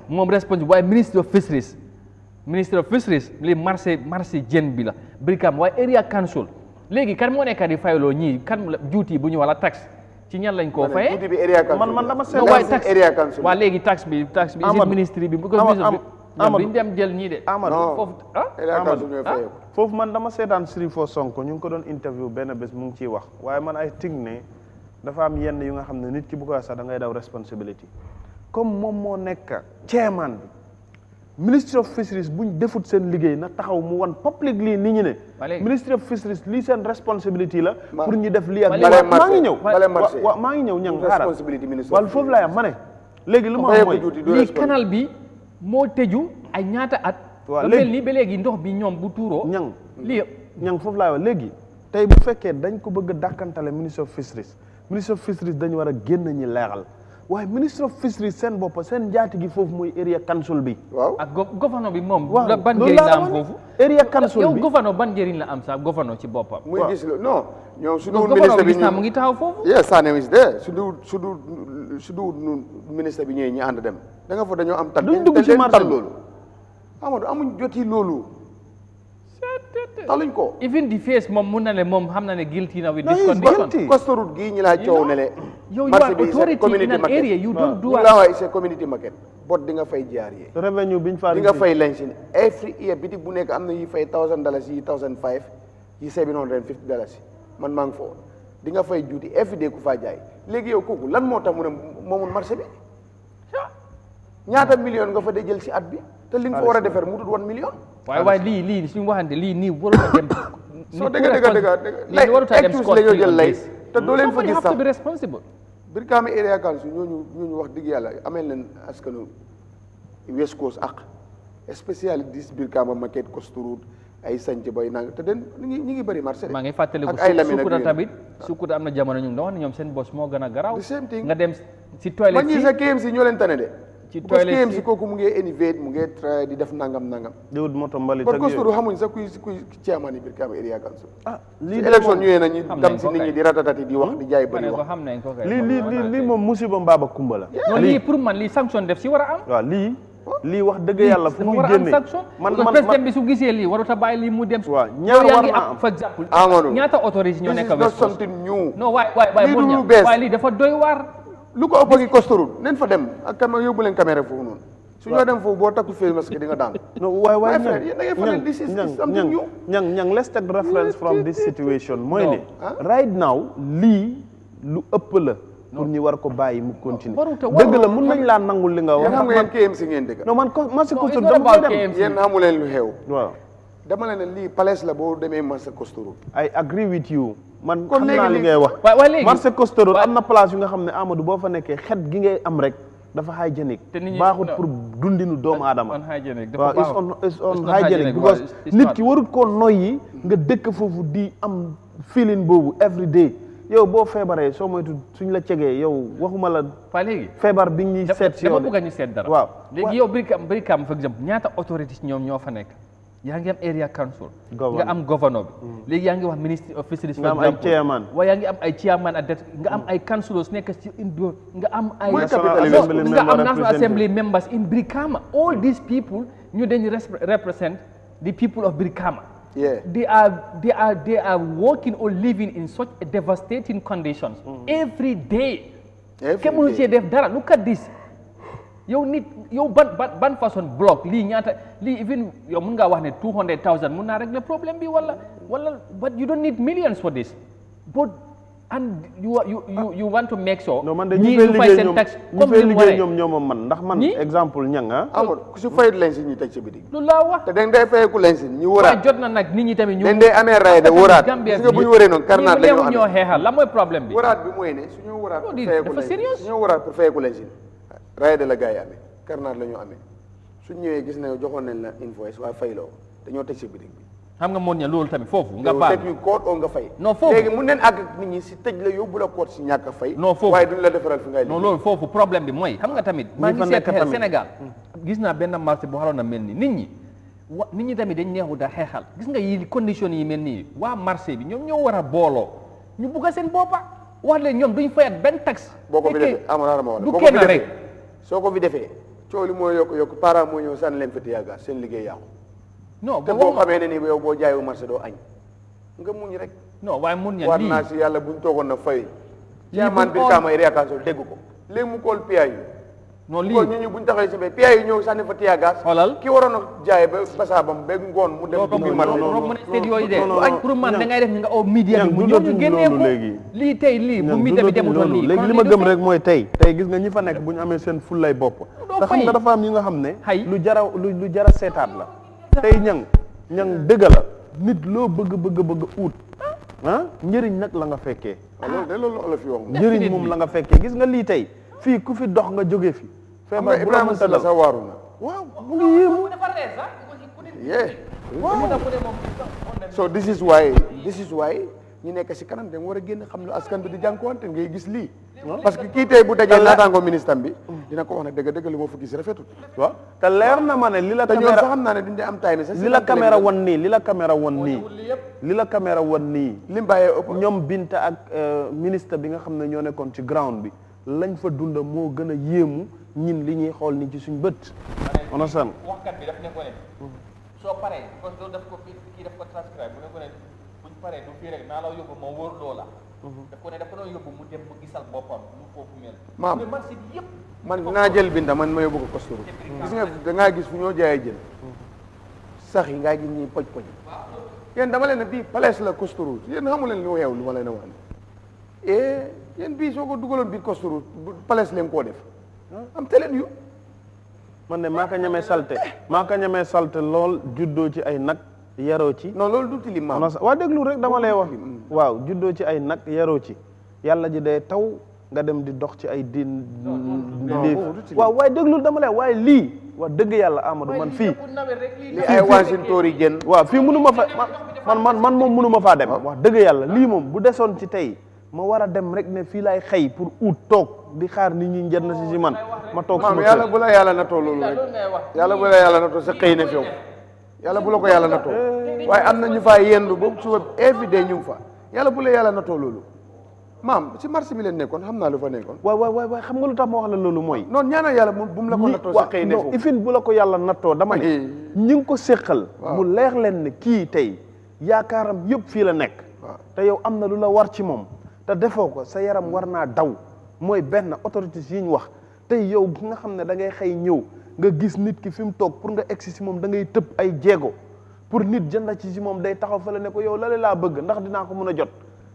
moom responsible waaye ministry of fisheries lii marché jën bi la Brikama waaye area council léegi kan moo nekk di fayloo ñii kan juuti bu ñu wala tax ci ñan lañ koo fayee juuti bi area council man dama seet waaye tax area council waaye léegi tax bi is ministry bi because Amadou duñ dem jël ñii de Amadou foofu man dama seetaan Sirifo Sonko ñu ngi ko doon interview benn bés mu ngi ciy wax waaye man ay tig ne dafa am yenn yu nga xam ne nit ki bu ko sax da ngay daw responsibility comme moom moo nekk chairman bi Ministry of Fisheries buñ defut seen liggéey na taxaw mu wan publicly nit ñi ne Ministry of Fisheries lii seen responsibility la pour ñu def lii ak maa ngi ñëw waaw maa ngi ñëw ñang xaaral wala foofu laa yam ma ne léegi lu ma am mooy lii canal bi moo tëju ay ñaata at ba mel ni ba léegi ndox bi ñoom bu tuuroo ñang foofu laa wax léegi tey bu fekkee dañ ko bëgg a dàkkantale Ministry of Fisheries dañu war a génn ñi leeral waaye Ministry of Fisheries seen bopp seen njaati gi foofu mooy area council bi ak gouverneur bi moom ban njëriñ la am foofu area council bi yow gouverneur ban njëriñ la am sax gouverneur ci boppam muy gis non ñoom su dul ministre bi mu ngi taxaw foofu yes Sané is there su dul ministre bi ñëwee ñi ànd dem da nga fa dañoo am duñ dugg ci marché loolu Amadou amuñ joti loolu taluñ ko even the face moom mun na ne moom xam na ne guilty na with this condition Costa Road gii ñi laa coow ne le yow you are authority in an area you don't do laa waay c'est community market bot di nga fay jaar yee revenue biñ fa di nga fay lensin every year bitik bu nekk am na yi fay $1,000 yi $1,500 yi $750 man maa ngi fa woon di nga fay juuti every day ku faa jaay léegi yow kooku lan moo tax mu ne moomul marché bi ñaata million nga fa de jël si at bi te li nga fa war a defar mu tut 1 million waaye lii suñu waxante lii nii warut a dem soo dëgg lay warut a dem la ñoo jël lay te doo leen fa gis sax responsible Brikama area council ñooñu wax dëgg yàlla amel leen askanu West Coast ak spécial dis Brikama market Costa Road ay sanc bay nang te den ñi ngi bëri marché maa ngi fàttaliku Sukuta tamit Sukuta am na jamono ñu doon ñoom seen boss moo gën a garaaw nga dem si toilette man ñi sa KMC ñoo leen tane de ci toilette KMC kooku mu ngi innovate mu ngi try di def nangam diwut moto mbali kon Costa Road xamuñ sax kuy chairman yi Brikama area council lii élection ñëwee nañu dem si nit ñi di ratatati di wax di jaay bëri wax xam nañ ko lii moom musiba mbaaba kumba la lii pour man lii sanction def si war a am waaw lii wax dëgg yàlla fu muy génne man président bi su gisee lii warut a bàyyi lii mu dem waaw ñaar war na am for exemple Amadou ñaata autorité ñoo nekk West Coast non waaye lii dafa doy waar lu ko ëpp gi Costa Road nañ fa dem ak caméra yóbbu leen caméra foofu noonu su ñoo dem foofu boo takku face masque di nga daan ñang let's take reference from this situation mooy ne right now lii lu ëpp la pour ñu war ko bàyyi mu continuer dëgg la mun nañ laa nangul li nga wax xam ngeen KMC ngeen dëgg non man marché Costa Road dama dem yéen xamu leen lu xew waaw dama leen ne lii palace la boo demee marché Costa Road I agree with you man xam naa li ngay wax marché Costa Road am na place yu nga xam ne Amadou boo fa nekkee xet gi ngay am rek dafa hygienique baaxut pour dundinu doomu aadama waaw is on hygienique because nit ki warut koo noyyi nga dëkk foofu di am feeling boobu every day yow boo feebaree soo moytu suñ la cegee yow waxuma la feebar bi ñuy seet si yow dama bëgg ñu seet dara waaw léegi yow Brikama par exemple ñaata autorité ñoom ñoo fa nekk yaa ngi am area council nga am gouverneur bi léegi yaa ngi wax ministry of fisheries nga am ay chairman waaye yaa ngi am ay chairman nga am ay councilors nekk ci indo nga am ay national assembly members in Brikama all these people ñu dañu represent the people of Brikama they are working or living in such a devastating conditions every day kenn mënu cee def dara look at this yow nit yow ban façon block lii ñaata lii even yow mun ngaa wax ne 200,000 mun naa régler problème bi wala but you don't need millions for this but and you want to make sure. non man de ñi fay liggéey ñoom man ndax man exemple ñang amul ku si fayut leen si ñu teg ci bitig lu laa wax te dañ day fayeku leen si ñu wëraat jot na nag nit ñi tamit ñu dañ day amee ray de wëraat gis nga bu ñu wëree noonu karnaat la ñu amee ñoo xeexal la mooy problème bi wëraat bi mooy ne suñu wëraat dafa sérieux suñu wëraat pour fayeku leen si ray de la gars yi amee karnaat la ñu amee suñ ñëwee gis ne joxoon nañ la invoice waaye fayloo dañoo teg si bitig bi xam nga moon ña loolu tamit foofu nga baal teg ñu koot oo nga fay non foofu léegi mun neen àgg nit ñi si tëj la yóbbu la koot si ñàkk a fay non foofu waaye duñ la defaral fi ngay non loolu foofu problème bi mooy xam nga tamit maa ngi seet Sénégal gis naa benn marché bu xaroon na mel ni nit ñi tamit dañ neexu da xeexal gis nga yi condition yi mel nii waa marché bi ñoom ñoo war a booloo ñu bugg a seen boppa wax leen ñoom duñ fayat benn taxe boo ko fi defee amarama wala du kenn rek soo ko fi defee coow li mooy yokk parent moo ñëw sànni leen fëti yàgga seen liggéey yàqu non te boo xamee ne ni yow boo jaayu marché doo añ nga muñ rek non waaye mun ña war naa si yàlla buñ toogoon na fay caaman bir kaama yi réaction dégg ko léegi mu kool piyaay yi non lii ñu ñu buñ taxawee si ba piyaay yi ñëw sànni fa tiyagas xoolal ki waroon a jaay ba basaabam ba ngoon mu dem dugg marché mu ne seet yooyu de pour man da ngay def ni nga au media bi mu ñëw ñu génnee ko lii tey lii bu media bi demutoon lii léegi li ma gëm rek mooy tey gis nga ñi fa nekk bu ñu amee seen fullay bopp te xam nga dafa am yi nga xam ne lu jara seetaat la tey ñang dëgg la nit loo bëgg uut njëriñ nag la nga fekkee loolu la fi wax njëriñ moom la nga fekkee gis nga lii tey fii ku fi dox nga jóge fi feebar bu la mën sa sa waaru na waaw mu ngi yéemu so this is why ñu nekk si kanam te mu war a génn xam lu askan bi di jànkuwante ngay gis lii parce que kii tey bu dajee naataango ministre bi dina ko wax ne dëgg li ma fa gis rafetul waaw te leer na ma ne li la caméra sax xam naa ne duñ de am time sax li la caméra won nii li la caméra won nii li mu bàyyee ëpp ñoom Binta ak ministre bi nga xam ne ñoo nekkoon ci ground bi lañ fa dunda moo gën a yéemu ñin li ñuy xool ni ci suñ bët on san waxkat bi daf ne ko ne soo paree parce que daf ko kii daf ko transcribe bu ne ko ne buñ paree du fii rek naa la yóbbu ma wóor loola daf ko ne dafa doon yóbbu mu dem mu gisal boppam mu foofu mel maam marché bi yëpp man dinaa jël Binta man ma yóbbu ko kosturu gis nga dangaa gis fu ñoo jaayee jël sax yi ngaa gis ñuy poj yéen dama leen ne bii place la kosturu yéen xamu leen lu xew lu ma leen a wax yéen bii soo ko dugaloon biir kosturu place leen koo def am teleen yu man ne maa ko ñemee salte lool juddoo ci ay nag yaroo ci non loolu du tilim maam waa déglu rek dama lay wax waaw juddoo ci ay nag yaroo ci yàlla ji day taw nga dem di dox ci ay waaw waaye déglu dama lay waaye lii wax dëgg yàlla Amadou man fii li ay waasintóor yi gën waaw fii mënu ma fa man moom mënu ma faa dem wax dëgg yàlla lii moom bu desoon ci tey ma war a dem rek ne fii laay xëy pour ut toog di xaar nit ñi njër na si man ma toog maam yàlla bu la yàlla natoo loolu rek yàlla bu la yàlla natoo sa xëy ne fi yow yàlla bu la ko yàlla natoo waaye am na ñu faa yendu boobu suba everyday ñu ngi fa yàlla bu la yàlla natoo loolu maam si marché bi leen nekkoon xam naa lu fa nekkoon waay xam nga lu tax ma wax la loolu mooy noonu ñaanal yàlla bu mu la ko nattoo sa xëy ne foofu ifin bu la ko yàlla nattoo dama ne ñi ngi ko séqal mu leer leen ne kii tey yaakaaram yëpp fii la nekk te yow am na lu la war ci moom te defoo ko sa yaram war naa daw mooy benn autorité yi ñu wax tey yow nga xam ne da ngay xëy ñëw nga gis nit ki fi mu toog pour nga egsi si moom da ngay tëb ay jéego pour nit jënd ci si moom day taxaw fa la ne ko yow lale laa bëgg ndax dinaa ko mën a jot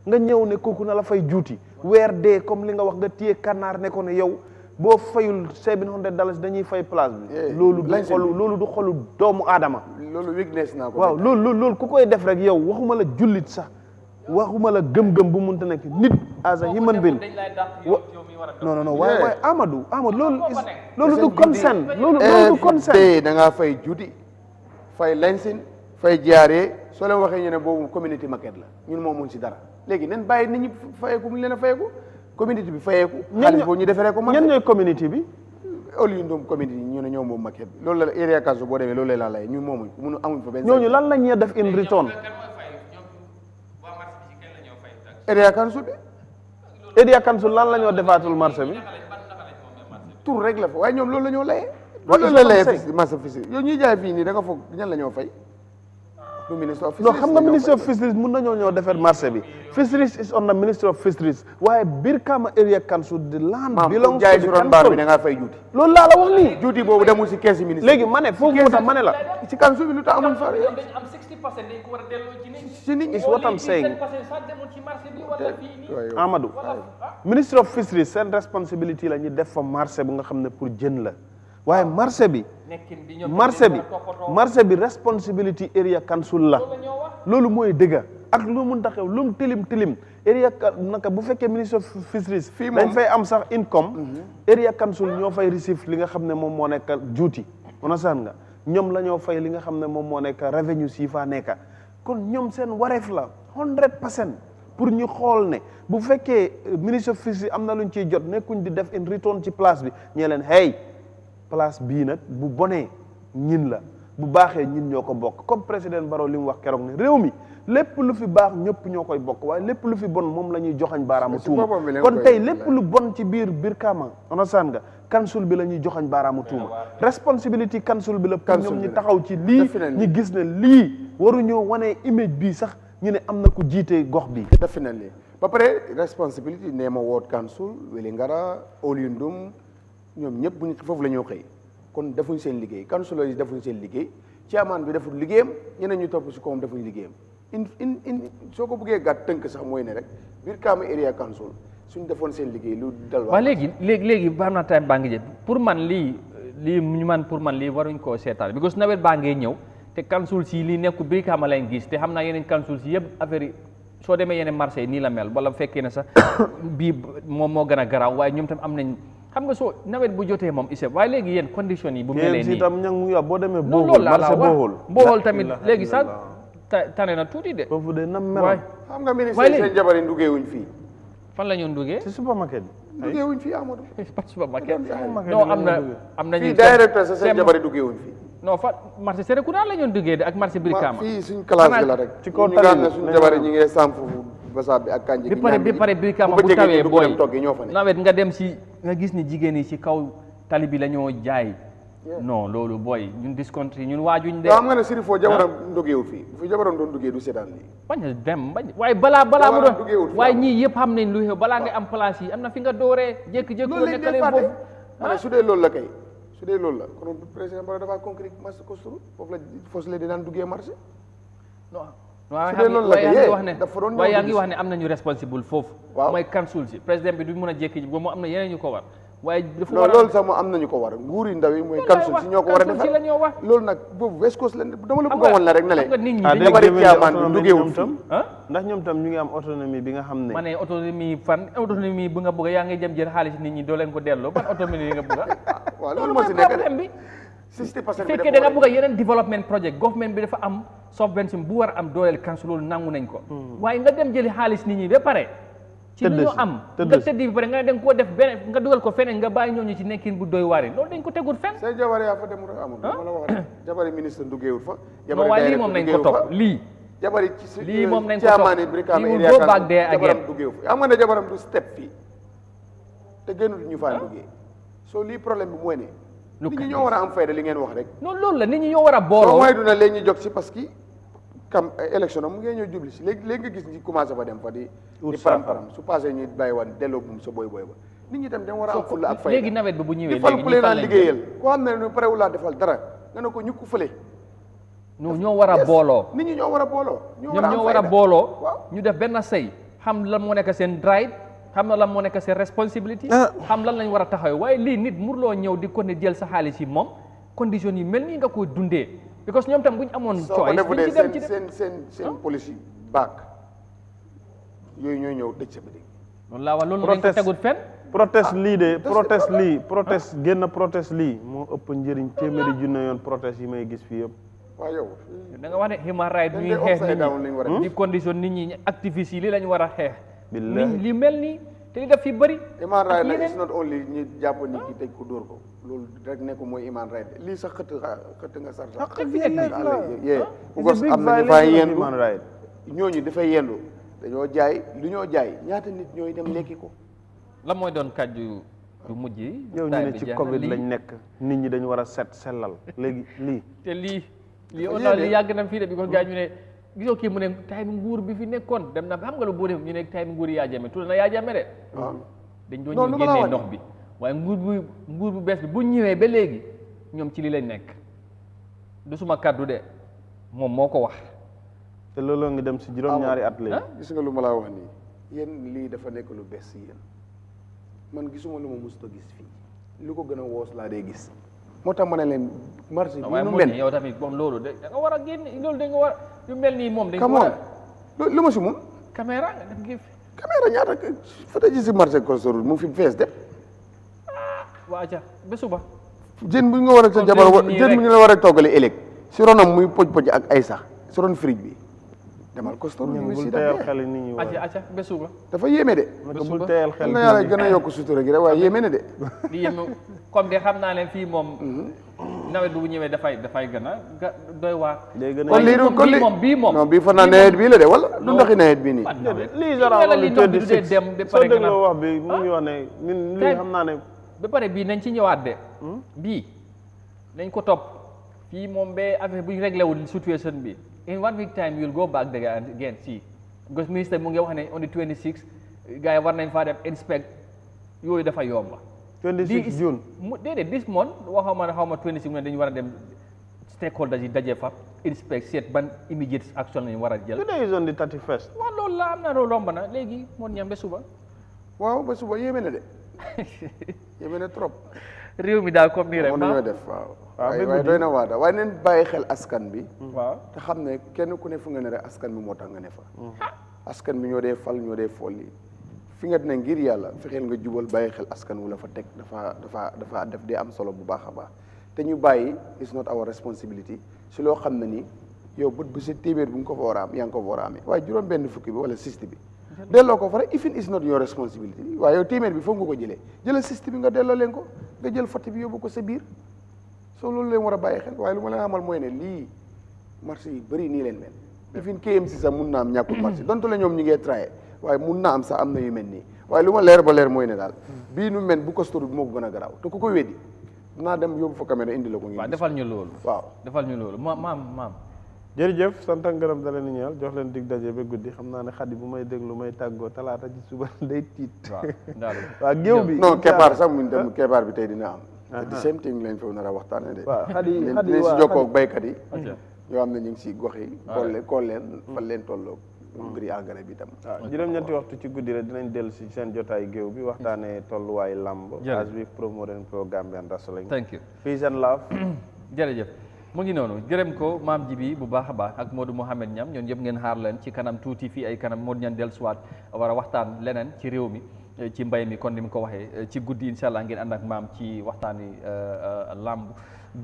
nga ñëw ne kooku na la fay juuti weer dee comme li nga wax nga téye kànnaar ne ko ne yow boo fayul $700 dañuy fay place bi loolu du xolu doomu aadama loolu weakness naa ko waaw loolu ku koy def rek yow waxuma la jullit sax waxuma la gëm-gëm bu munta nekk nit as a human being non waaye Amadou loolu du consent loolu du consent da ngaa fay juuti fay lensin fay jaaree soo leen waxee ñu ne boobu community market la ñun moom mun si dara léegi nen bàyyi nit ñi fayeeku mu leen a fayeeku community bi fayeeku xaalis boobu ñu defaree ko ñan ñooy community bi au lieu ñoom community ñu ne ñoom moom market bi loolu la area council boo demee loolu la lay ñun moomuñ mënu amuñ fa benn ñooñu lan la ñuy def in return area council bi area council lan la ñoo defaatul marché bi tur rek la fa waaye ñoom loolu la ñoo layee loolu la layee marché fii yow ñuy jaay fii nii da nga foog ñan la ñoo fay du ministre of non fisheries xam nga ministre of fisheries mun nañoo ñëw defar marché bi fisheries is on the ministry of fisheries waaye Brikama area council the land belongs to jaay the si ron baar bi da council ngaa fay juuti loolu laa la wax nii juuti boobu demul si kees yi ministre léegi ma ne foofu moo tax ma ne la si council bi lu tax amuñ fa am 60% dañ ko war a delloo ci nit ñi. si nit ñi is what I'm saying Amadou ministry of fisheries seen responsibility la ñu def fa marché bu nga xam ne pour jën la waaye marché bi responsibility area council la loolu mooy dëgga ak lu mun taxew lu mu tilim area naka bu fekkee ministre of fisheries dañ fay am sax income area council ñoo fay receive li nga xam ne moom moo nekk juuti understand nga ñoom la ñoo fay li nga xam ne moom moo nekk revenue si fa nekka kon ñoom seen wareef la 100% pour ñu xool ne bu fekkee ministre of fisheries am na luñ ciy jot nekkuñ di def in return ci place bi ñee leen hey place bii nag bu bonee ñin la bu baaxee ñin ñoo ko bokk comme président Barrow li mu wax keroog ne réew mi lépp lu fi baax ñëpp ñoo koy bokk waaye lépp lu fi bon moom la ñuy joxañ baaraamu tuuma kon tey lépp lu bon ci biir Brikama understand nga council bi la ñuy joxañ baaraamu tuuma responsibility council bi la pour ñoom ñi taxaw ci lii ñi gis ne lii waruñoo wane image bii sax ñu ne am na ku jiite gox bi definitely ba pare responsibility Nema Ward Council Wellingara Olyundum ñoom ñëpp bu ñu foofu la ñoo xëy kon defuñ seen liggéey councilor yi defuñ seen liggéey chairman bi deful liggéeyam ñeneen ñu topp si kawam defuñ liggéeyam soo ko bëggee gàtt tënk sax mooy ne rek Brikama area council suñ defoon seen liggéey lu dal waaw léegi baax na time baa ngi jël pour man lii waruñ koo seetaan because nawet baa ngee ñëw te council si lii nekku Brikama lañ gis te xam naa yeneen council si yëpp affaire yi soo demee yeneen marché yi nii la mel wala fekkee ne sax bii moom moo gën a garaaw waaye ñoom tam am nañ xam nga soo nawet bu jotee moom ISEP waaye léegi yéen condition yi bu melee nii tam ñang mu ngi wax boo demee loolu marché Bohol tamit léegi sax tane na tuuti de foofu de na mel xam nga ministre seen jabar yi duggee wuñ fii fan la ñu duggee ci supermarket duggee wuñ fii Amadou supermarket non am na fii directeur sa seen jabar yi duggee wuñ fii non fa marché Serekunda la ñu duggee de ak marché Brikama fii suñ classe bi la rek ci kaw tali bi suñ jabar yi ñu ngi sàmm foofu basaab bi ak kanji bi pare Brikama bu tawee booy nawet nga dem si nga gis ni jigéen yi si kaw tali bi la ñoo jaay non loolu booy ñun discontri ñun waajuñ de xam nga ne Sirifo jabaram duggewul fii fu jabaram doon duggee du seetaan lii bañ a dem waaye balaa mu doon waaye ñii yëpp xam nañ lu xew balaa nga am place yi am na fi nga dooree jékki-jékki loolu lañ dee fàtte ma ne su dee loolu la kay su dee loolu la kon président Barrow dafa concret marché Kosturu foofu la fos la di daan duggee marché waaye yaa ngi wax ne am nañu responsible foofu mooy council si président bi du mën a jékki ji boobu mu am na yeneen ñu ko war waaye dafa war loolu sax mu am nañu ko war nguur yi ndaw yi mooy council si ñoo ko war a defar loolu nag boobu West Coast la dama la bëgg a woon la rek ne le bari caaman bi duggewul fii ndax ñoom tam ñu ngi am autonomie bi nga xam ne ma ne autonomie bu nga bëgg yaa ngi jëm jël xaalis nit ñi doo leen ko delloo ban autonomie nga bëgg waaw loolu moo si nekk problème bi fekkee da nga bëgg a yeneen development project government bi dafa am subvention bu war a am dooleel council loolu nangu nañ ko waaye nga dem jëli xaalis nit ñi ba pare ci li ñu am nga tëddi bi pare nga ne da nga koo def beneen nga dugal ko feneen nga bàyyi ñooñu ci nekkin bu doy waar loolu dañ ko tegul fenn say jabar yaa fa dem rek amul ma la wax jabari ministre duggewul fa non waaye lii moom nañ ko topp jabari lii moom nañ ko topp lii will go back there again duggewul fa am nga ne jabaram du step fii te gënul ñu faa duggee soo lii problème bi mooy ne nit ñi ñoo war a am fayda li ngeen wax rek non loolu la nit ñi ñoo war a booloo mooy duna léegi ñu jóg si parce que élection am mu ngeen ñoo jubli si léegi nga gis ñi commencé fa dem fa di param su passé ñu bàyyi wan delloo buum sa boy ba nit ñi tam dem war a am fulla ak fayda léegi nawet bi bu ñëwee léegi ñu fal liggéeyal koo xam ne parewul laa defal dara nga ne ko ñu ko fële ñoo war a booloo nit ñi ñoo war a booloo ñoo war a booloo ñu def benn say xam lan moo nekk seen right xam na lan moo nekk seen responsibility xam lan lañ war a taxawee waaye lii nit murloo ñëw di ko ne jël sa xaalis yi moom condition yi mel nii nga koy dundee because ñoom tam bu ñu amoon choice duñ ci dem ci seen policy back yooyu ñooy ñëw dëj sa bëri loolu laa wax loolu dañ ko tegut fenn protest lii de protest génn protest lii moo ëpp njëriñ téeméeri junne yoon protest yi may gis fii yëpp waaw yow da nga wax ne human right ñuy xeex nit ñi di condition nit ñi activistes yi lii lañ war a xeex li mel nii te li def fi bëri human right nag is not only ñu jàpp nit ki tëj ko dóor ko loolu rek ne ko mooy human right lii sax xëtt nga sar sax because am na ñu fay yendu ñooñu dafay yendu dañoo jaay lu ñoo jaay ñaata nit ñooy dem lekki ko la mooy doon kàddu yu mujj yi yow ñu ne ci covid lañ nekk nit ñi dañu war a set sellal léegi lii te lii lii on li yàgg na fii de because gars ñu ne gisoo kii mu ne tay mi nguur bi fi nekkoon dem na xam nga lu boo def ñu ne tay mi nguur Yaya Jammeh tudd na Yaya Jammeh de dañ doon ñëw génnee ndox bi waaye nguur bu bees bi bu ñëwee ba léegi ñoom ci li lañ nekk du suma kaddu de moom moo ko wax te looloo ngi dem si juróom-ñaari at léegi gis nga lu ma laa wax nii yéen lii dafa nekk lu bees si yéen man gisuma lu ma mosut a gis fii lu ko gën a woos laa dee gis moo tax ma ne leen marché bi nu mel yow tamit moom loolu de da nga war a génn loolu da nga war yu mel nii moom dañ ko war a lu ma si mun caméra nga def gi caméra ñaata fata ji si marché Costorou mu fi fees de waa ca ba suba jën bu nga war a sa jabar jën bu ñu la war a toggale ëllëg si ronam muy poj ak ay sax si ron fridge bi demal Costorou ñu bul teyal xel nit ñi acca ba suba dafa yéeme de bul teyal xel na yàlla gën a yokk sutura gi rek waaye yéeme na de di yéeme comme de xam naa leen fii moom nawet bu ñëwee dafay gën a doy waar kon lii bii moom non bii fan naa nawet bii la de wala du ndaxi nawet bii nii lii soo dégloo wax bi mu ngi wax ne ñun lii xam naa ne ba pare bii nañ ci ñëwaat de bii nañ ko topp fii moom ba affaire bu ñu réglé wul situation bi in 1 week time you'll go back there again see because ministre mu ngi wax ne on the 26 gars yi war nañ faa def inspect yooyu dafa yomba 26 June déedéet this month xaw ma 26 mu ne dañu war a dem stakeholders yi daje fa inspect seet ban immediate action lañu war a jël today is on the 31st waaw loolu la am na loolu romb na léegi moon ñam ba suba waaw ba suba yéeme na de yéeme na trop réew mi daal comme nii rek ñoo def waaw waaye doy na waada waaye neen bàyyi xel askan bi waaw te xam ne kenn ku ne fu nga ne rek askan bi moo tax nga ne fa askan bi ñoo dee fal ñoo dee folli fi nga ne ngir yàlla fexeel nga jubal bàyyi xel askan wu la fa teg dafa def dee am solo bu baax a baax te ñu bàyyi it's not our responsibility si loo xam ne ni yow bët bu si téeméer bu nga ko fa war a am yaa ngi ko fa war a amee waaye juróom benn fukki bi wala 60 bi delloo ko fa rek even is not your responsibility waaye yow téeméer bi foog nga ko jëlal 60 bi nga delloo leen ko nga jël fotti bi yóbbu ko sa biir soo loolu leen war a bàyyi xel waaye lu ma leen xamal mooy ne lii marché yi bëri nii leen mel even KMC sax mun naa am ñàkkul marché donte la ñoom ñu ngee traye waaye mun naa am sax am na yu mel nii waaye lu ma leer ba leer mooy ne daal bii nu mel bu Costorou bi moo ko gën a garaaw te ku ko weddi dinaa dem yóbbu fa caméra indi la ko waaw defal ñu loolu waaw defal ñu loolu maam jërëjëf sant ak ngërëm da leen ñeel jox leen dig daje ba guddi xam naa ne xadi bu may déglu may tàggoo talaata ci suba day tiit waaw géew bi non keppaar sax muñ dem keppaar bi tey dina am te same thing lañ fa nar a waxtaane de waaw xadi dinañ si jokkoo ak baykat yi yoo xam ne ñu ngi si gox yi kool leen fan leen tolloog mbiri engrais bi tam waaw juróom-ñetti waxtu ci guddi rek dinañ dellu si seen jotaay géew bi waxtaanee tolluwaay lamb as we promote and pro Gambian wrestling thank you peace and love jërëjëf mu ngi noonu gërëm ko maam ji bi bu baax a baax ak Modou Mohamed Ñam ñoom ñëpp ngeen xaar leen ci kanam tuuti fii ay kanam Modou ñan dellusiwaat war a waxtaan leneen ci réew mi ci mbay mi kon ni mu ko waxee ci guddi incha allah ngeen ànd ak maam ci waxtaani lamb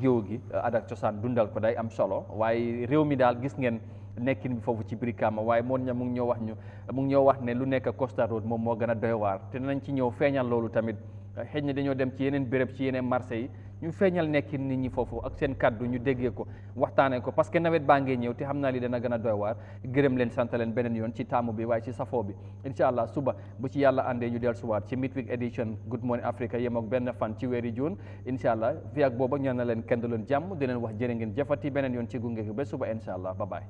géew gi aada ak cosaan dundal ko day am solo waaye réew mi daal gis ngeen nekkin bi foofu ci Brikama waaye Modou Ñam mu ngi ñoo wax ne lu nekk Costa Road moom moo gën a doy waar te nañ ci ñëw feeñal loolu tamit xëy na dañoo dem ci yeneen béréb ci yeneen marché yi ñu feeñal nekkin nit ñi foofu ak seen kaddu ñu déggee ko waxtaanee ko parce que nawet baa ngee ñëw te xam naa li dana gën a doy waar gërëm leen sant leen beneen yoon ci taamu bi waaye ci safoo bi incha allah suba bu ci yàlla àndee ñu dellusiwaat ci midweek edition Good Morning Africa yem ak benn fan ci weeri juin incha allah fii ak booba ñaan na leen kenn du leen jàmm di leen wax jërë ngeen jëfati beneen yoon ci gunge gi ba suba incha allah bye bye